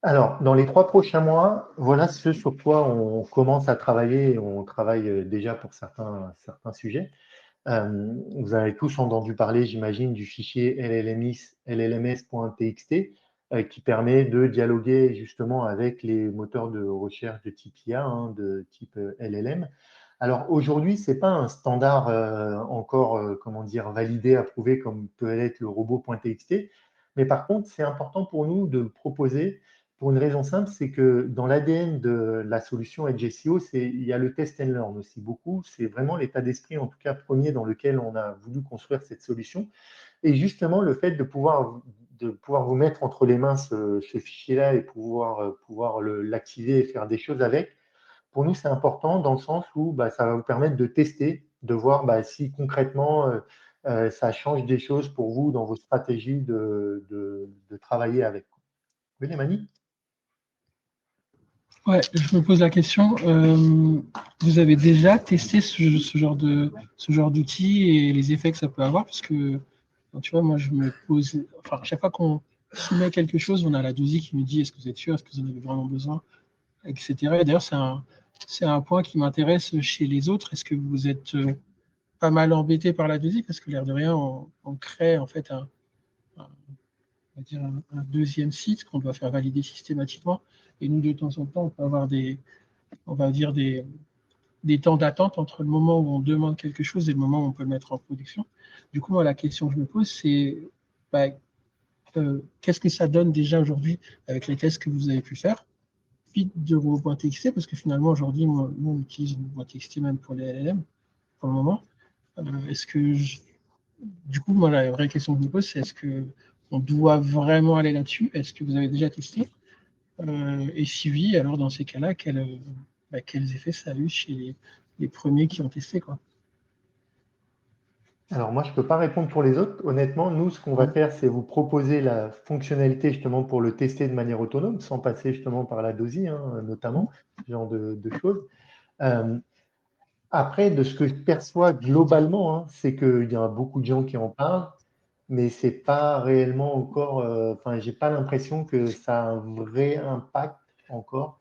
Alors, dans les 3 prochains mois, voilà ce sur quoi on commence à travailler et on travaille déjà pour certains sujets. Vous avez tous entendu parler, j'imagine, du fichier llms.txt qui permet de dialoguer justement avec les moteurs de recherche de type IA, de type LLM. Alors aujourd'hui, ce n'est pas un standard encore, validé, approuvé comme peut l'être le robot.txt, mais par contre, c'est important pour nous de le proposer pour une raison simple, c'est que dans l'ADN de la solution Edge SEO, il y a le test and learn aussi beaucoup. C'est vraiment l'état d'esprit, en tout cas premier, dans lequel on a voulu construire cette solution. Et justement, le fait de pouvoir vous mettre entre les mains ce fichier-là et pouvoir l'activer et faire des choses avec, pour nous, c'est important dans le sens où ça va vous permettre de tester, de voir si concrètement ça change des choses pour vous dans vos stratégies de travailler avec. Oui, Lémanie? Ouais, je me pose la question. Vous avez déjà testé ce genre d'outil et les effets que ça peut avoir? Parce que, tu vois, moi, je me pose. Enfin, chaque fois qu'on soumet quelque chose, on a la DOSI qui nous dit est-ce que vous êtes sûr, est-ce que vous en avez vraiment besoin, etc. Et d'ailleurs, c'est un point qui m'intéresse chez les autres. Est-ce que vous êtes pas mal embêté par la DOSI? Parce que l'air de rien, on crée en fait on va dire un deuxième site qu'on doit faire valider systématiquement. Et nous, de temps en temps, on peut avoir on va dire des temps d'attente entre le moment où on demande quelque chose et le moment où on peut le mettre en production. Du coup, moi, la question que je me pose, c'est qu'est-ce que ça donne déjà aujourd'hui avec les tests que vous avez pu faire? Puis de Robo.txt, parce que finalement, aujourd'hui, nous, on utilise Robo.txt même pour les LLM, pour le moment. Est-ce que, du coup, moi, la vraie question que je me pose, c'est est-ce qu'on doit vraiment aller là-dessus? Est-ce que vous avez déjà testé? Et si oui, alors dans ces cas-là, quels effets ça a eu chez les premiers qui ont testé, quoi? Alors moi, je ne peux pas répondre pour les autres. Honnêtement, nous, ce qu'on va faire, c'est vous proposer la fonctionnalité justement pour le tester de manière autonome, sans passer justement par la DOSI, notamment, ce genre de choses. Après, de ce que je perçois globalement, c'est qu'il y a beaucoup de gens qui en parlent, mais c'est pas réellement encore. Enfin, j'ai pas l'impression que ça a un vrai impact encore,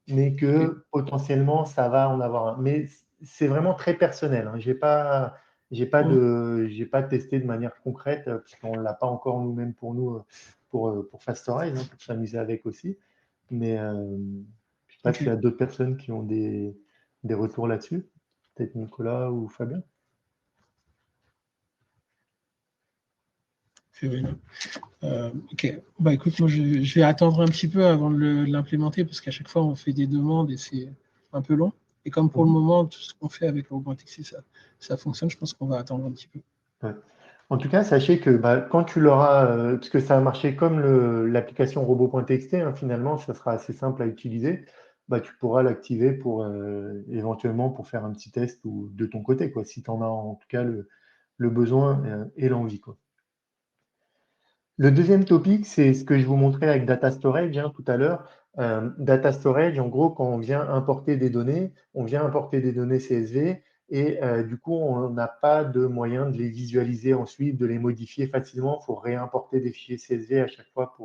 mais que potentiellement ça va en avoir un. Mais c'est vraiment très personnel. J'ai pas testé de manière concrète parce qu'on l'a pas encore nous-mêmes pour nous pour Fastorize, pour s'amuser avec aussi. Mais je sais pas s'il y a d'autres personnes qui ont des retours là-dessus. Peut-être Nicolas ou Fabien. Ok. Écoute, moi, je vais attendre un petit peu avant de l'implémenter parce qu'à chaque fois, on fait des demandes et c'est un peu long. Et comme pour le moment, tout ce qu'on fait avec le Robo.txt, ça fonctionne, je pense qu'on va attendre un petit peu. Ouais. En tout cas, sachez que quand tu l'auras, parce que ça a marché comme l'application Robo.txt, finalement, ça sera assez simple à utiliser, tu pourras l'activer pour éventuellement pour faire un petit test ou de ton côté, quoi, si tu en as en tout cas le besoin et l'envie, quoi. Le deuxième topic, c'est ce que je vous montrais avec Data Storage tout à l'heure. Data Storage, en gros, quand on vient importer des données, on vient importer des données CSV et du coup, on n'a pas de moyen de les visualiser ensuite, de les modifier facilement. Il faut réimporter des fichiers CSV à chaque fois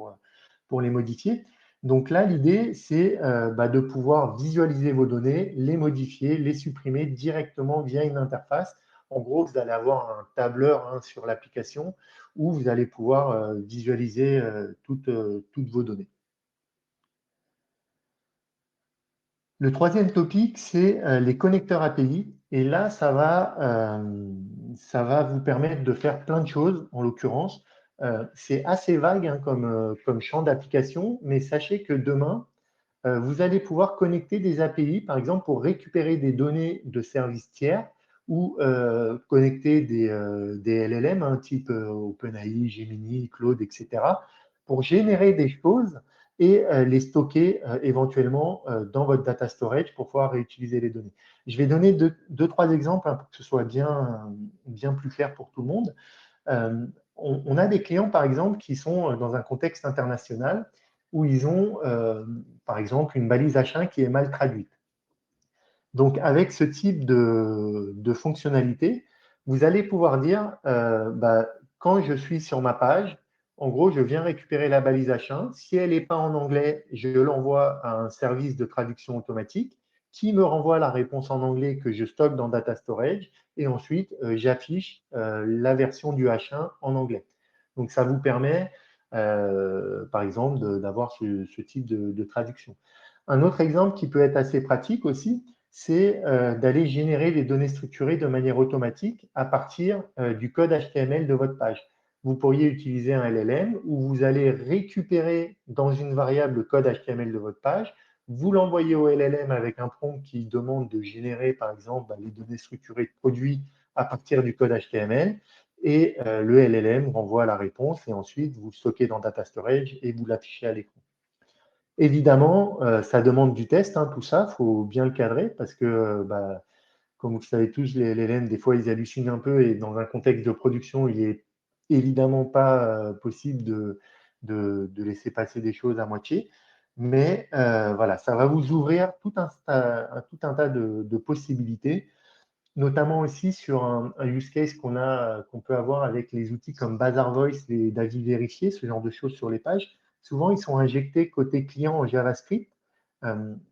pour les modifier. Donc là, l'idée, c'est de pouvoir visualiser vos données, les modifier, les supprimer directement via une interface. En gros, vous allez avoir un tableur sur l'application où vous allez pouvoir visualiser toutes vos données. Le troisième topic, c'est les connecteurs API. Et là, ça va vous permettre de faire plein de choses, en l'occurrence. C'est assez vague comme champ d'application, mais sachez que demain, vous allez pouvoir connecter des API, par exemple, pour récupérer des données de services tiers ou connecter des LLM, type OpenAI, Gemini, Claude, etc., pour générer des choses et les stocker éventuellement dans votre data storage pour pouvoir réutiliser les données. Je vais donner deux, trois exemples pour que ce soit bien plus clair pour tout le monde. On a des clients, par exemple, qui sont dans un contexte international où ils ont, par exemple, une balise H1 qui est mal traduite. Donc, avec ce type de fonctionnalité, vous allez pouvoir dire, quand je suis sur ma page, en gros, je viens récupérer la balise H1. Si elle n'est pas en anglais, je l'envoie à un service de traduction automatique qui me renvoie la réponse en anglais que je stocke dans Data Storage. Et ensuite, j'affiche la version du H1 en anglais. Donc, ça vous permet, par exemple, d'avoir ce type de traduction. Un autre exemple qui peut être assez pratique aussi, c'est d'aller générer des données structurées de manière automatique à partir du code HTML de votre page. Vous pourriez utiliser un LLM où vous allez récupérer dans une variable le code HTML de votre page, vous l'envoyez au LLM avec un prompt qui demande de générer, par exemple, les données structurées de produits à partir du code HTML, et le LLM renvoie la réponse, et ensuite vous stockez dans Data Storage et vous l'affichez à l'écran. Évidemment, ça demande du test, hein, tout ça, il faut bien le cadrer parce que, comme vous le savez tous, les LLM, des fois, ils hallucinent un peu et dans un contexte de production, il n'est évidemment pas possible de laisser passer des choses à moitié. Mais voilà, ça va vous ouvrir tout un tas de possibilités, notamment aussi sur un use case qu'on peut avoir avec les outils comme Bazaar Voice et d'avis vérifié, ce genre de choses sur les pages. Souvent, ils sont injectés côté client en JavaScript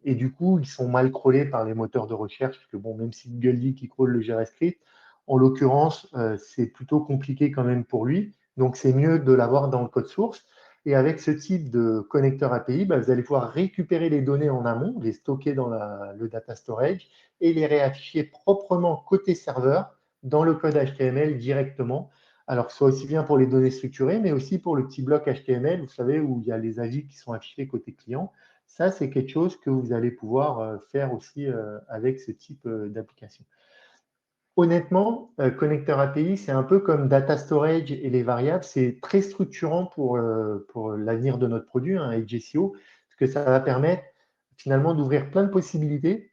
et du coup, ils sont mal crawlés par les moteurs de recherche, parce que bon, même si Google dit qu'il crawl le JavaScript, en l'occurrence, c'est plutôt compliqué quand même pour lui. Donc, c'est mieux de l'avoir dans le code source. Et avec ce type de connecteur API, vous allez pouvoir récupérer les données en amont, les stocker dans le data storage et les réafficher proprement côté serveur dans le code HTML directement. Alors, que ce soit aussi bien pour les données structurées, mais aussi pour le petit bloc HTML, vous savez, où il y a les avis qui sont affichés côté client. Ça, c'est quelque chose que vous allez pouvoir faire aussi avec ce type d'application. Honnêtement, connecteur API, c'est un peu comme data storage et les variables. C'est très structurant pour l'avenir de notre produit, hein, HSEO, parce que ça va permettre finalement d'ouvrir plein de possibilités.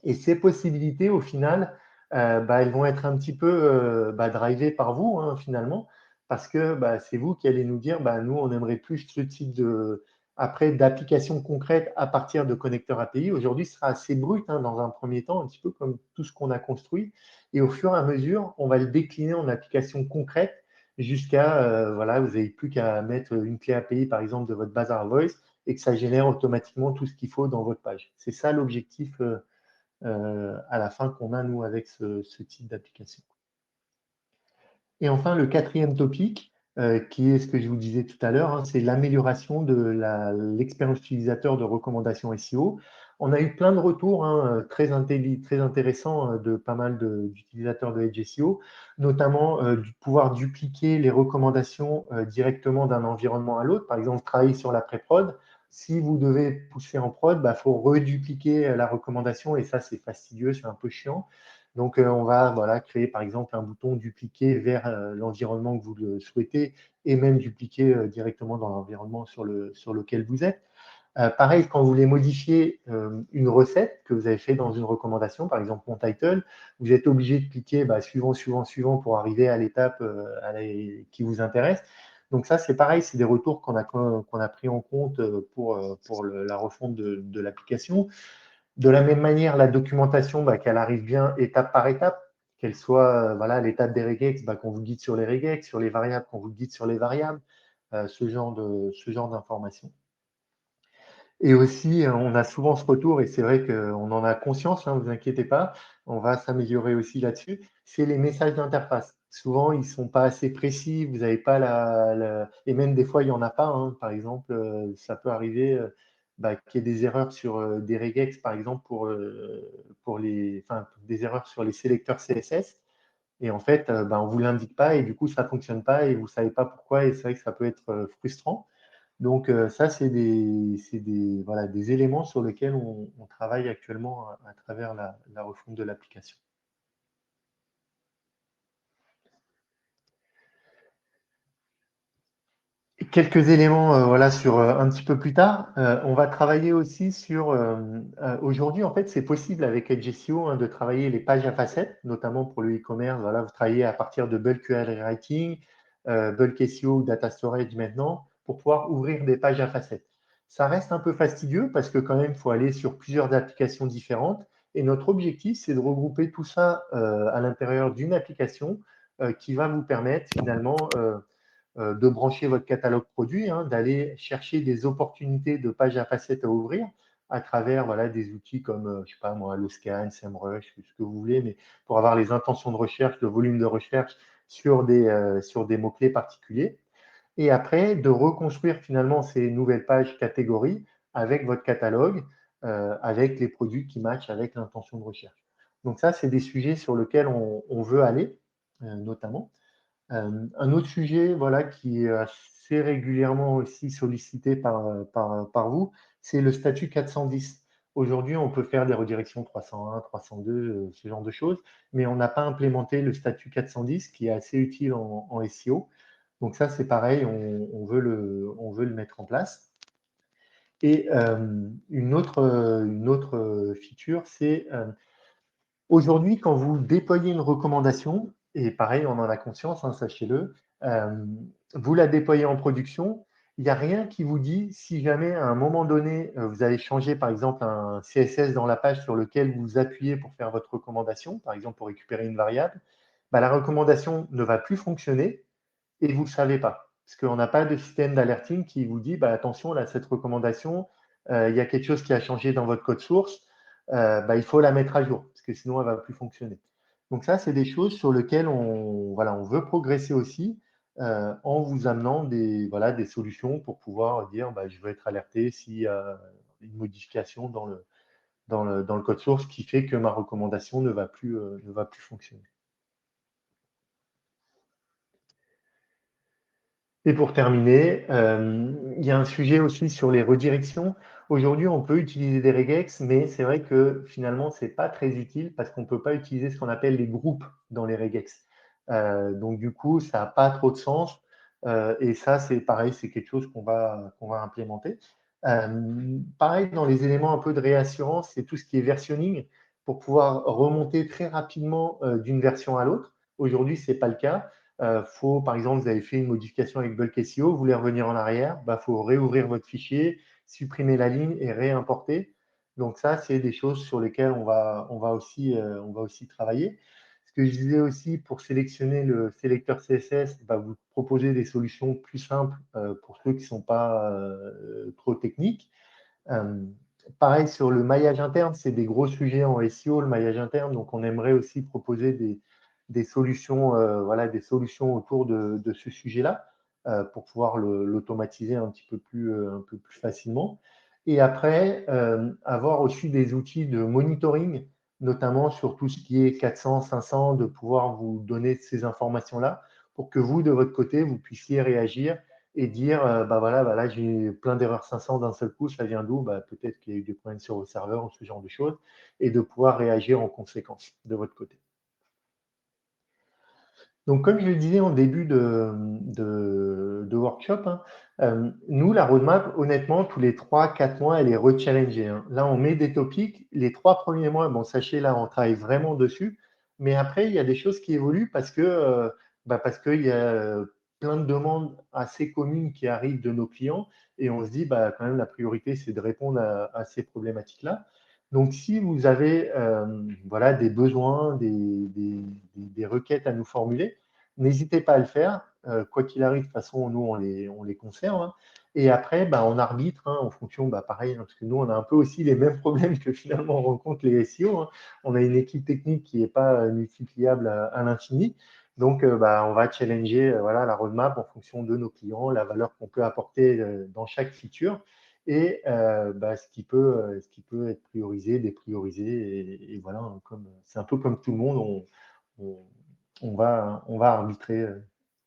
Et ces possibilités, au final, elles vont être un petit peu drivées par vous, hein, finalement, parce que c'est vous qui allez nous dire, nous, on aimerait plus ce type d'applications concrètes à partir de connecteurs API. Aujourd'hui, ce sera assez brut hein, dans un premier temps, un petit peu comme tout ce qu'on a construit. Et au fur et à mesure, on va le décliner en applications concrètes jusqu'à, voilà, vous n'avez plus qu'à mettre une clé API, par exemple, de votre Bazaar Voice et que ça génère automatiquement tout ce qu'il faut dans votre page. C'est ça l'objectif à la fin qu'on a, nous, avec ce type d'application. Et enfin, le quatrième topic, qui est ce que je vous disais tout à l'heure, hein, c'est l'amélioration de l'expérience utilisateur de recommandations SEO. On a eu plein de retours hein, très intéressants de pas mal d'utilisateurs de Edge SEO, notamment de pouvoir dupliquer les recommandations directement d'un environnement à l'autre. Par exemple, travailler sur la pré-prod. Si vous devez pousser en prod, faut redupliquer la recommandation et ça, c'est fastidieux, c'est un peu chiant. Donc, on va créer par exemple un bouton dupliquer vers l'environnement que vous le souhaitez et même dupliquer directement dans l'environnement sur lequel vous êtes. Pareil, quand vous voulez modifier une recette que vous avez fait dans une recommandation, par exemple mon title, vous êtes obligé de cliquer suivant pour arriver à l'étape qui vous intéresse. Donc ça, c'est pareil, c'est des retours qu'on a pris en compte pour la refonte de l'application. De la même manière, la documentation, qu'elle arrive bien étape par étape, qu'elle soit l'étape des regex, qu'on vous guide sur les regex, sur les variables, qu'on vous guide sur les variables, ce genre d'informations. Et aussi, on a souvent ce retour, et c'est vrai qu'on en a conscience, ne vous inquiétez pas, on va s'améliorer aussi là-dessus, c'est les messages d'interface. Souvent, ils ne sont pas assez précis, vous n'avez pas et même des fois, il n'y en a pas. Hein. Par exemple, ça peut arriver qu'il y ait des erreurs sur des regex, par exemple, des erreurs sur les sélecteurs CSS. Et en fait, on ne vous l'indique pas, et du coup, ça ne fonctionne pas, et vous ne savez pas pourquoi, et c'est vrai que ça peut être frustrant. Donc, ça, c'est des éléments sur lesquels on travaille actuellement à travers la refonte de l'application. Quelques éléments sur un petit peu plus tard. On va travailler aussi sur… aujourd'hui, en fait, c'est possible avec Edge SEO de travailler les pages à facettes, notamment pour le e-commerce. Voilà, vous travaillez à partir de bulk URL writing, bulk SEO ou data storage maintenant, pour pouvoir ouvrir des pages à facettes. Ça reste un peu fastidieux parce que quand même, il faut aller sur plusieurs applications différentes. Et notre objectif, c'est de regrouper tout ça à l'intérieur d'une application qui va vous permettre finalement de brancher votre catalogue produit, d'aller chercher des opportunités de pages à facettes à ouvrir à travers des outils comme, je sais pas moi, le scan, SEMrush, ce que vous voulez, mais pour avoir les intentions de recherche, le volume de recherche sur des mots-clés particuliers. Et après, de reconstruire finalement ces nouvelles pages catégories avec votre catalogue, avec les produits qui matchent avec l'intention de recherche. Donc ça, c'est des sujets sur lesquels on veut aller, notamment. Un autre sujet qui est assez régulièrement aussi sollicité par vous, c'est le statut 410. Aujourd'hui, on peut faire des redirections 301, 302, ce genre de choses, mais on n'a pas implémenté le statut 410 qui est assez utile en SEO. Donc ça, c'est pareil, on veut le mettre en place. Et une autre feature, c'est aujourd'hui, quand vous déployez une recommandation, et pareil, on en a conscience, hein, sachez-le, vous la déployez en production, il n'y a rien qui vous dit si jamais à un moment donné, vous allez changer par exemple un CSS dans la page sur lequel vous appuyez pour faire votre recommandation, par exemple pour récupérer une variable, bah, la recommandation ne va plus fonctionner et vous ne le savez pas. Parce qu'on n'a pas de système d'alerting qui vous dit bah, attention, là, cette recommandation, il y a quelque chose qui a changé dans votre code source, bah, il faut la mettre à jour, parce que sinon, elle ne va plus fonctionner. Donc ça, c'est des choses sur lesquelles on veut progresser aussi en vous amenant des solutions pour pouvoir dire bah, je veux être alerté s'il y a une modification dans le code source qui fait que ma recommandation ne va plus fonctionner. Et pour terminer, il y a un sujet aussi sur les redirections. Aujourd'hui, on peut utiliser des regex, mais c'est vrai que finalement, ce n'est pas très utile parce qu'on ne peut pas utiliser ce qu'on appelle les groupes dans les regex. Donc, du coup, ça n'a pas trop de sens. Et ça, c'est pareil, c'est quelque chose qu'on va implémenter. Pareil, dans les éléments un peu de réassurance, c'est tout ce qui est versionning pour pouvoir remonter très rapidement d'une version à l'autre. Aujourd'hui, ce n'est pas le cas. Par exemple, vous avez fait une modification avec Bulk SEO, vous voulez revenir en arrière, faut réouvrir votre fichier, supprimer la ligne et réimporter. Donc ça, c'est des choses sur lesquelles on va aussi travailler. Ce que je disais aussi, pour sélectionner le sélecteur CSS, vous proposez des solutions plus simples pour ceux qui ne sont pas trop techniques. Pareil sur le maillage interne, c'est des gros sujets en SEO, le maillage interne. Donc, on aimerait aussi proposer des solutions, des solutions autour de ce sujet-là pour pouvoir l'automatiser un peu plus facilement. Et après, avoir aussi des outils de monitoring, notamment sur tout ce qui est 400, 500, de pouvoir vous donner ces informations-là pour que vous, de votre côté, vous puissiez réagir et dire, là, j'ai plein d'erreurs 500 d'un seul coup, ça vient d'où? Peut-être qu'il y a eu des problèmes sur vos serveurs ou ce genre de choses, et de pouvoir réagir en conséquence de votre côté. Donc, comme je le disais en début de workshop, nous, la roadmap, honnêtement, tous les 3-4 mois, elle est rechallengée. Là, on met des topics. Les 3 premiers mois, sachez, là, on travaille vraiment dessus. Mais après, il y a des choses qui évoluent parce qu'il y a plein de demandes assez communes qui arrivent de nos clients. Et on se dit, quand même, la priorité, c'est de répondre à ces problématiques-là. Donc, si vous avez des besoins, des requêtes à nous formuler, n'hésitez pas à le faire. Quoi qu'il arrive, de toute façon, nous, on les conserve. Et après, on arbitre en fonction, pareil, parce que nous, on a un peu aussi les mêmes problèmes que finalement rencontrent les SEO. On a une équipe technique qui n'est pas multipliable à l'infini. Donc, on va challenger la roadmap en fonction de nos clients, la valeur qu'on peut apporter dans chaque feature et ce qui peut être priorisé, dépriorisé. Et voilà, c'est un peu comme tout le monde, on va arbitrer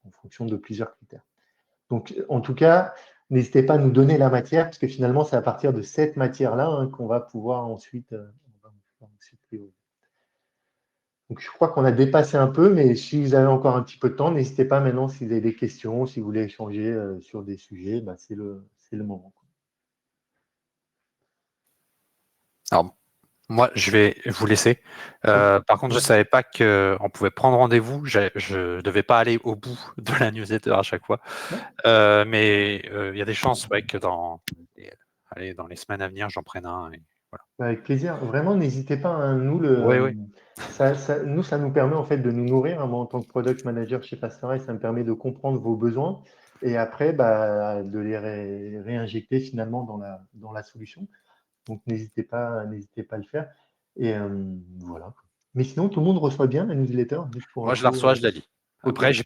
en fonction de plusieurs critères. Donc, en tout cas, n'hésitez pas à nous donner la matière, parce que finalement, c'est à partir de cette matière-là qu'on va pouvoir ensuite prioriser. Donc, je crois qu'on a dépassé un peu, mais si vous avez encore un petit peu de temps, n'hésitez pas maintenant si vous avez des questions, si vous voulez échanger sur des sujets, c'est le moment. Alors, moi, je vais vous laisser. Par contre, je ne savais pas qu'on pouvait prendre rendez-vous. Je ne devais pas aller au bout de la newsletter à chaque fois. Mais il y a des chances que dans les semaines à venir, j'en prenne un. Et voilà. Avec plaisir. Vraiment, n'hésitez pas. Nous, ça nous permet en fait de nous nourrir. Moi, en tant que product manager chez Pastorai, ça me permet de comprendre vos besoins et après de les réinjecter finalement dans la solution. Donc, n'hésitez pas à le faire. Et voilà. Mais sinon, tout le monde reçoit bien la newsletter. Moi, je la reçois, je la lis. Après, j'ai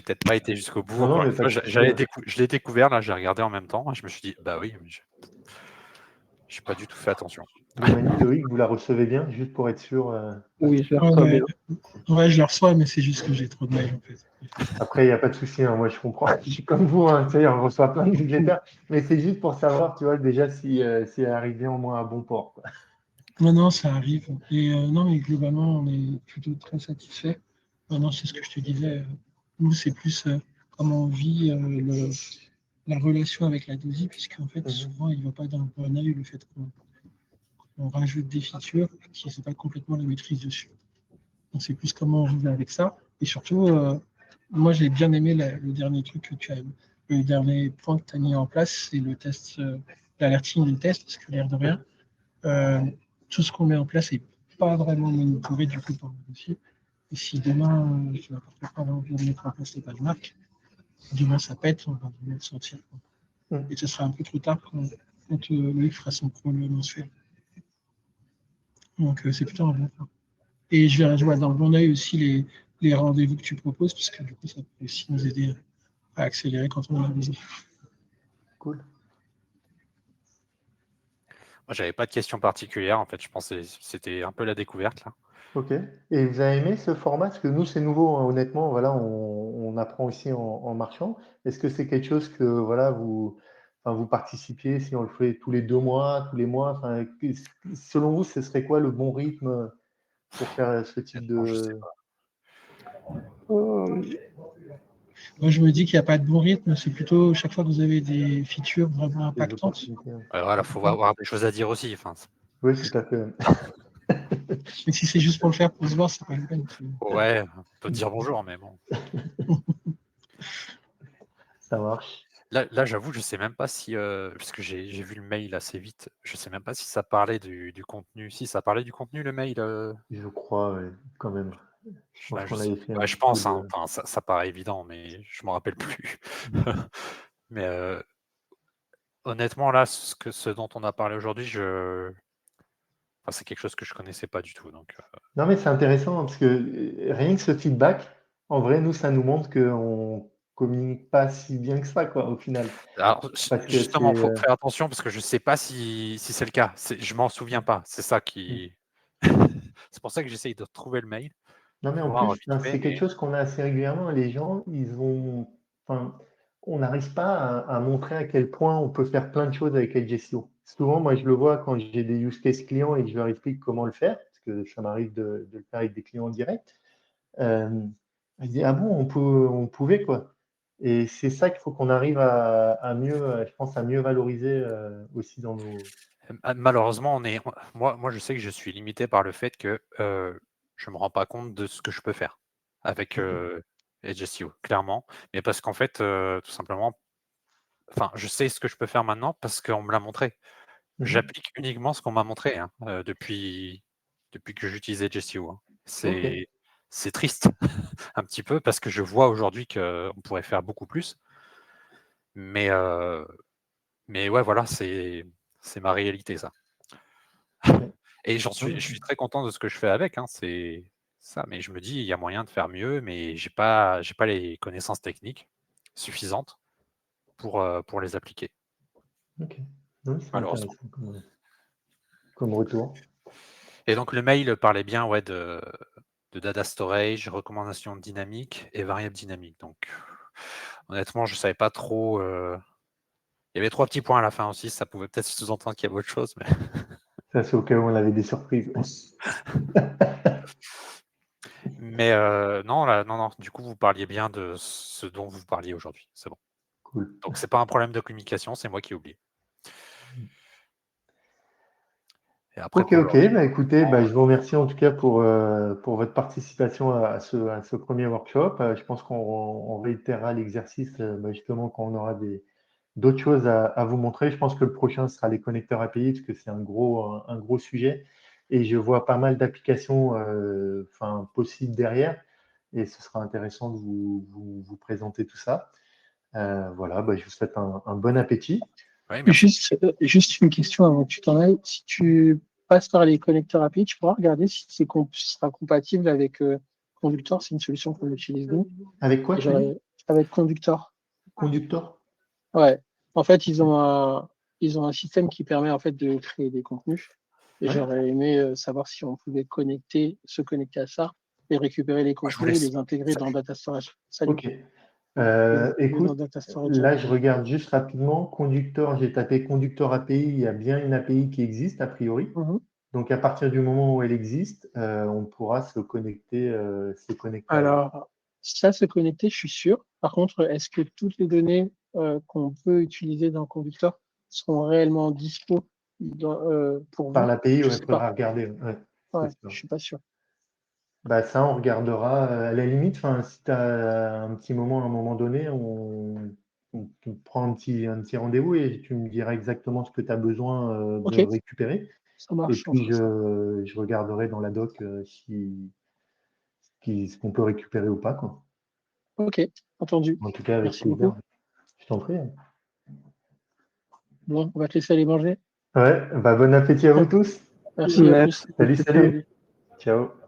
peut-être pas été jusqu'au bout. Encore une fois, je l'ai découvert, là, j'ai regardé en même temps. Je me suis dit, oui, mais je n'ai pas du tout fait attention. Manu, Loïc, vous la recevez bien, juste pour être sûr. Oui, je la reçois bien. Ouais, je la reçois, mais c'est juste que j'ai trop de mails en fait. Après, il n'y a pas de souci, moi je comprends. Je suis comme vous, on reçoit plein de newsletters, mais c'est juste pour savoir, tu vois, déjà si elle est arrivée au moins à bon port. Quoi. Non, ça arrive. Et non, mais globalement, on est plutôt très satisfait. Maintenant, c'est ce que je te disais. Nous, c'est plus comment on vit la relation avec la DOSI, puisqu'en fait, Mhm. souvent, il ne va pas d'un bon œil le fait qu'on rajoute des features qui n'ont pas complètement la maîtrise dessus. Donc, c'est plus comment on vit avec ça. Et surtout, moi, j'ai bien aimé le dernier truc que tu as, le dernier point que tu as mis en place, c'est le test, l'alerting des tests, parce que l'air de rien, tout ce qu'on met en place n'est pas vraiment monitoré du coup par le dossier. Et si demain, je n'importe quoi, on vient de mettre en place les pages marques, demain ça pète, on va devoir le sortir. Et ce sera un peu trop tard quand Loïc fera son premier mensuel. Donc c'est plutôt un bon point. Et je vais jouer dans le bon oeil aussi les rendez-vous que tu proposes, parce que du coup, ça peut aussi nous aider à accélérer quand on a besoin. Cool. Moi, j'avais pas de questions particulières. En fait, je pensais que c'était un peu la découverte là. Ok. Et vous avez aimé ce format? Parce que nous, c'est nouveau, hein, honnêtement. Voilà, on apprend aussi en marchant. Est-ce que c'est quelque chose que voilà, vous participiez si on le fait tous les 2 mois, tous les mois? Enfin, selon vous, ce serait quoi le bon rythme pour faire ce type Honnêtement, je sais de. pas. Moi, je me dis qu'il n'y a pas de bon rythme, c'est plutôt chaque fois que vous avez des features vraiment Des impactantes. opportunités, hein. Voilà, faut avoir des choses à dire aussi. Enfin, Oui, tout à fait. Mais si c'est juste pour le faire, pour se voir, c'est pas une peine. ouais, on peut dire bonjour, mais bon. Ça marche. Là, j'avoue, je sais même pas si, puisque j'ai vu le mail assez vite, je sais même pas si ça parlait du contenu. Si ça parlait du contenu, le mail. Je crois, ouais, quand même. Je pense Là, je qu'on sais. avait fait un Ouais, je petit peu pense. Hein, de. enfin, ça paraît évident, mais je m'en rappelle plus. Mais honnêtement, là, ce dont on a parlé aujourd'hui, enfin, c'est quelque chose que je connaissais pas du tout. Donc, Non, mais c'est intéressant, hein, parce que rien que ce feedback, en vrai, nous, ça nous montre qu'on communique pas si bien que ça, quoi, au final. alors, Parce que justement, c'est. faut faire attention parce que je sais pas si c'est le cas. Je m'en souviens pas. C'est ça qui. C'est pour ça que j'essaye de trouver le mail. Non, mais en Voir plus, vite fait, c'est quelque mais chose qu'on a assez régulièrement. Les gens, enfin, on n'arrive pas à montrer à quel point on peut faire plein de choses avec LGSO. Souvent, moi, je le vois quand j'ai des use cases clients et que je leur explique comment le faire, parce que ça m'arrive de le faire avec des clients en direct. Euh, je dis, ah bon, on pouvait, quoi. Et c'est ça qu'il faut qu'on arrive à mieux, je pense, à mieux valoriser aussi dans nos. malheureusement, moi, je sais que je suis limité par le fait que je me rends pas compte de ce que je peux faire avec Edge SEO, clairement. Mais parce qu'en fait, tout simplement, enfin, je sais ce que je peux faire maintenant parce qu'on me l'a montré. Mhm. J'applique uniquement ce qu'on m'a montré hein, depuis que j'utilise Edge SEO. Hein. Ok. C'est triste un petit peu parce que je vois aujourd'hui qu'on pourrait faire beaucoup plus. Mais ouais, voilà, c'est ma réalité, ça. Ouais. Et je suis très content de ce que je fais avec, hein, c'est ça. Mais je me dis, il y a moyen de faire mieux, mais j'ai pas les connaissances techniques suffisantes pour les appliquer, Ok. Oui, c'est malheureusement. intéressant comme retour. Et donc le mail parlait bien ouais, de data storage, recommandations dynamiques et variables dynamiques. Donc honnêtement, je savais pas trop. Il y avait 3 petits points à la fin aussi, ça pouvait peut-être sous-entendre qu'il y avait autre chose. Mais... Ça, c'est au cas où on avait des surprises. Mais non, là, non, du coup, vous parliez bien de ce dont vous parliez aujourd'hui. C'est bon. Cool. Donc, c'est pas un problème de communication, c'est moi qui ai oublié. Et après, Ok, pour le ok. reste, Bah, écoutez, je vous remercie en tout cas pour votre participation à ce premier workshop. Je pense qu'on réitérera l'exercice justement quand on aura d'autres choses à vous montrer. Je pense que le prochain sera les connecteurs API parce que c'est un gros sujet et je vois pas mal d'applications possibles derrière et ce sera intéressant de vous présenter tout ça. Voilà, je vous souhaite un bon appétit. oui, merci. Juste une question avant que tu t'en ailles. Si tu passes par les connecteurs API, tu pourras regarder si ce sera compatible avec Conductor. C'est une solution qu'on utilise nous. Avec quoi tu dis? Avec Conductor. Conductor? Ouais. En fait, ils ont un système qui permet en fait de créer des contenus. Et Ouais. j'aurais aimé savoir si on pouvait se connecter à ça et récupérer les Moi, je vous contenus et laisse. les intégrer dans Data Storage. Salut. Ok. Dans Écoute, Data Storage. là, je regarde juste rapidement. Conducteur, j'ai tapé conducteur API. Il y a bien une API qui existe, a priori. Mhm. Donc, à partir du moment où elle existe, on pourra se connecter. Alors, ça se connecter, je suis sûr. Par contre, est-ce que toutes les données qu'on peut utiliser dans le conducteur seront réellement dispo pour Par vous? l'API, Je il sais faudra pas. regarder. Ouais, C'est sûr. je suis pas sûr. Bah, ça, on regardera. À la limite, si tu as un petit moment, à un moment donné, on prend un petit rendez-vous et tu me diras exactement ce que tu as besoin de Ok, récupérer. ça Et marche. On puis, fera ça. je regarderai dans la doc ce qu'on peut récupérer ou pas, quoi. Ok, entendu. En tout cas, avec Merci plaisir. beaucoup. Je t'en prie. Bon, on va te laisser aller manger. Ouais, bah, bon appétit à vous tous. Merci, à Merci. plus. Salut, salut. Salut. Ciao.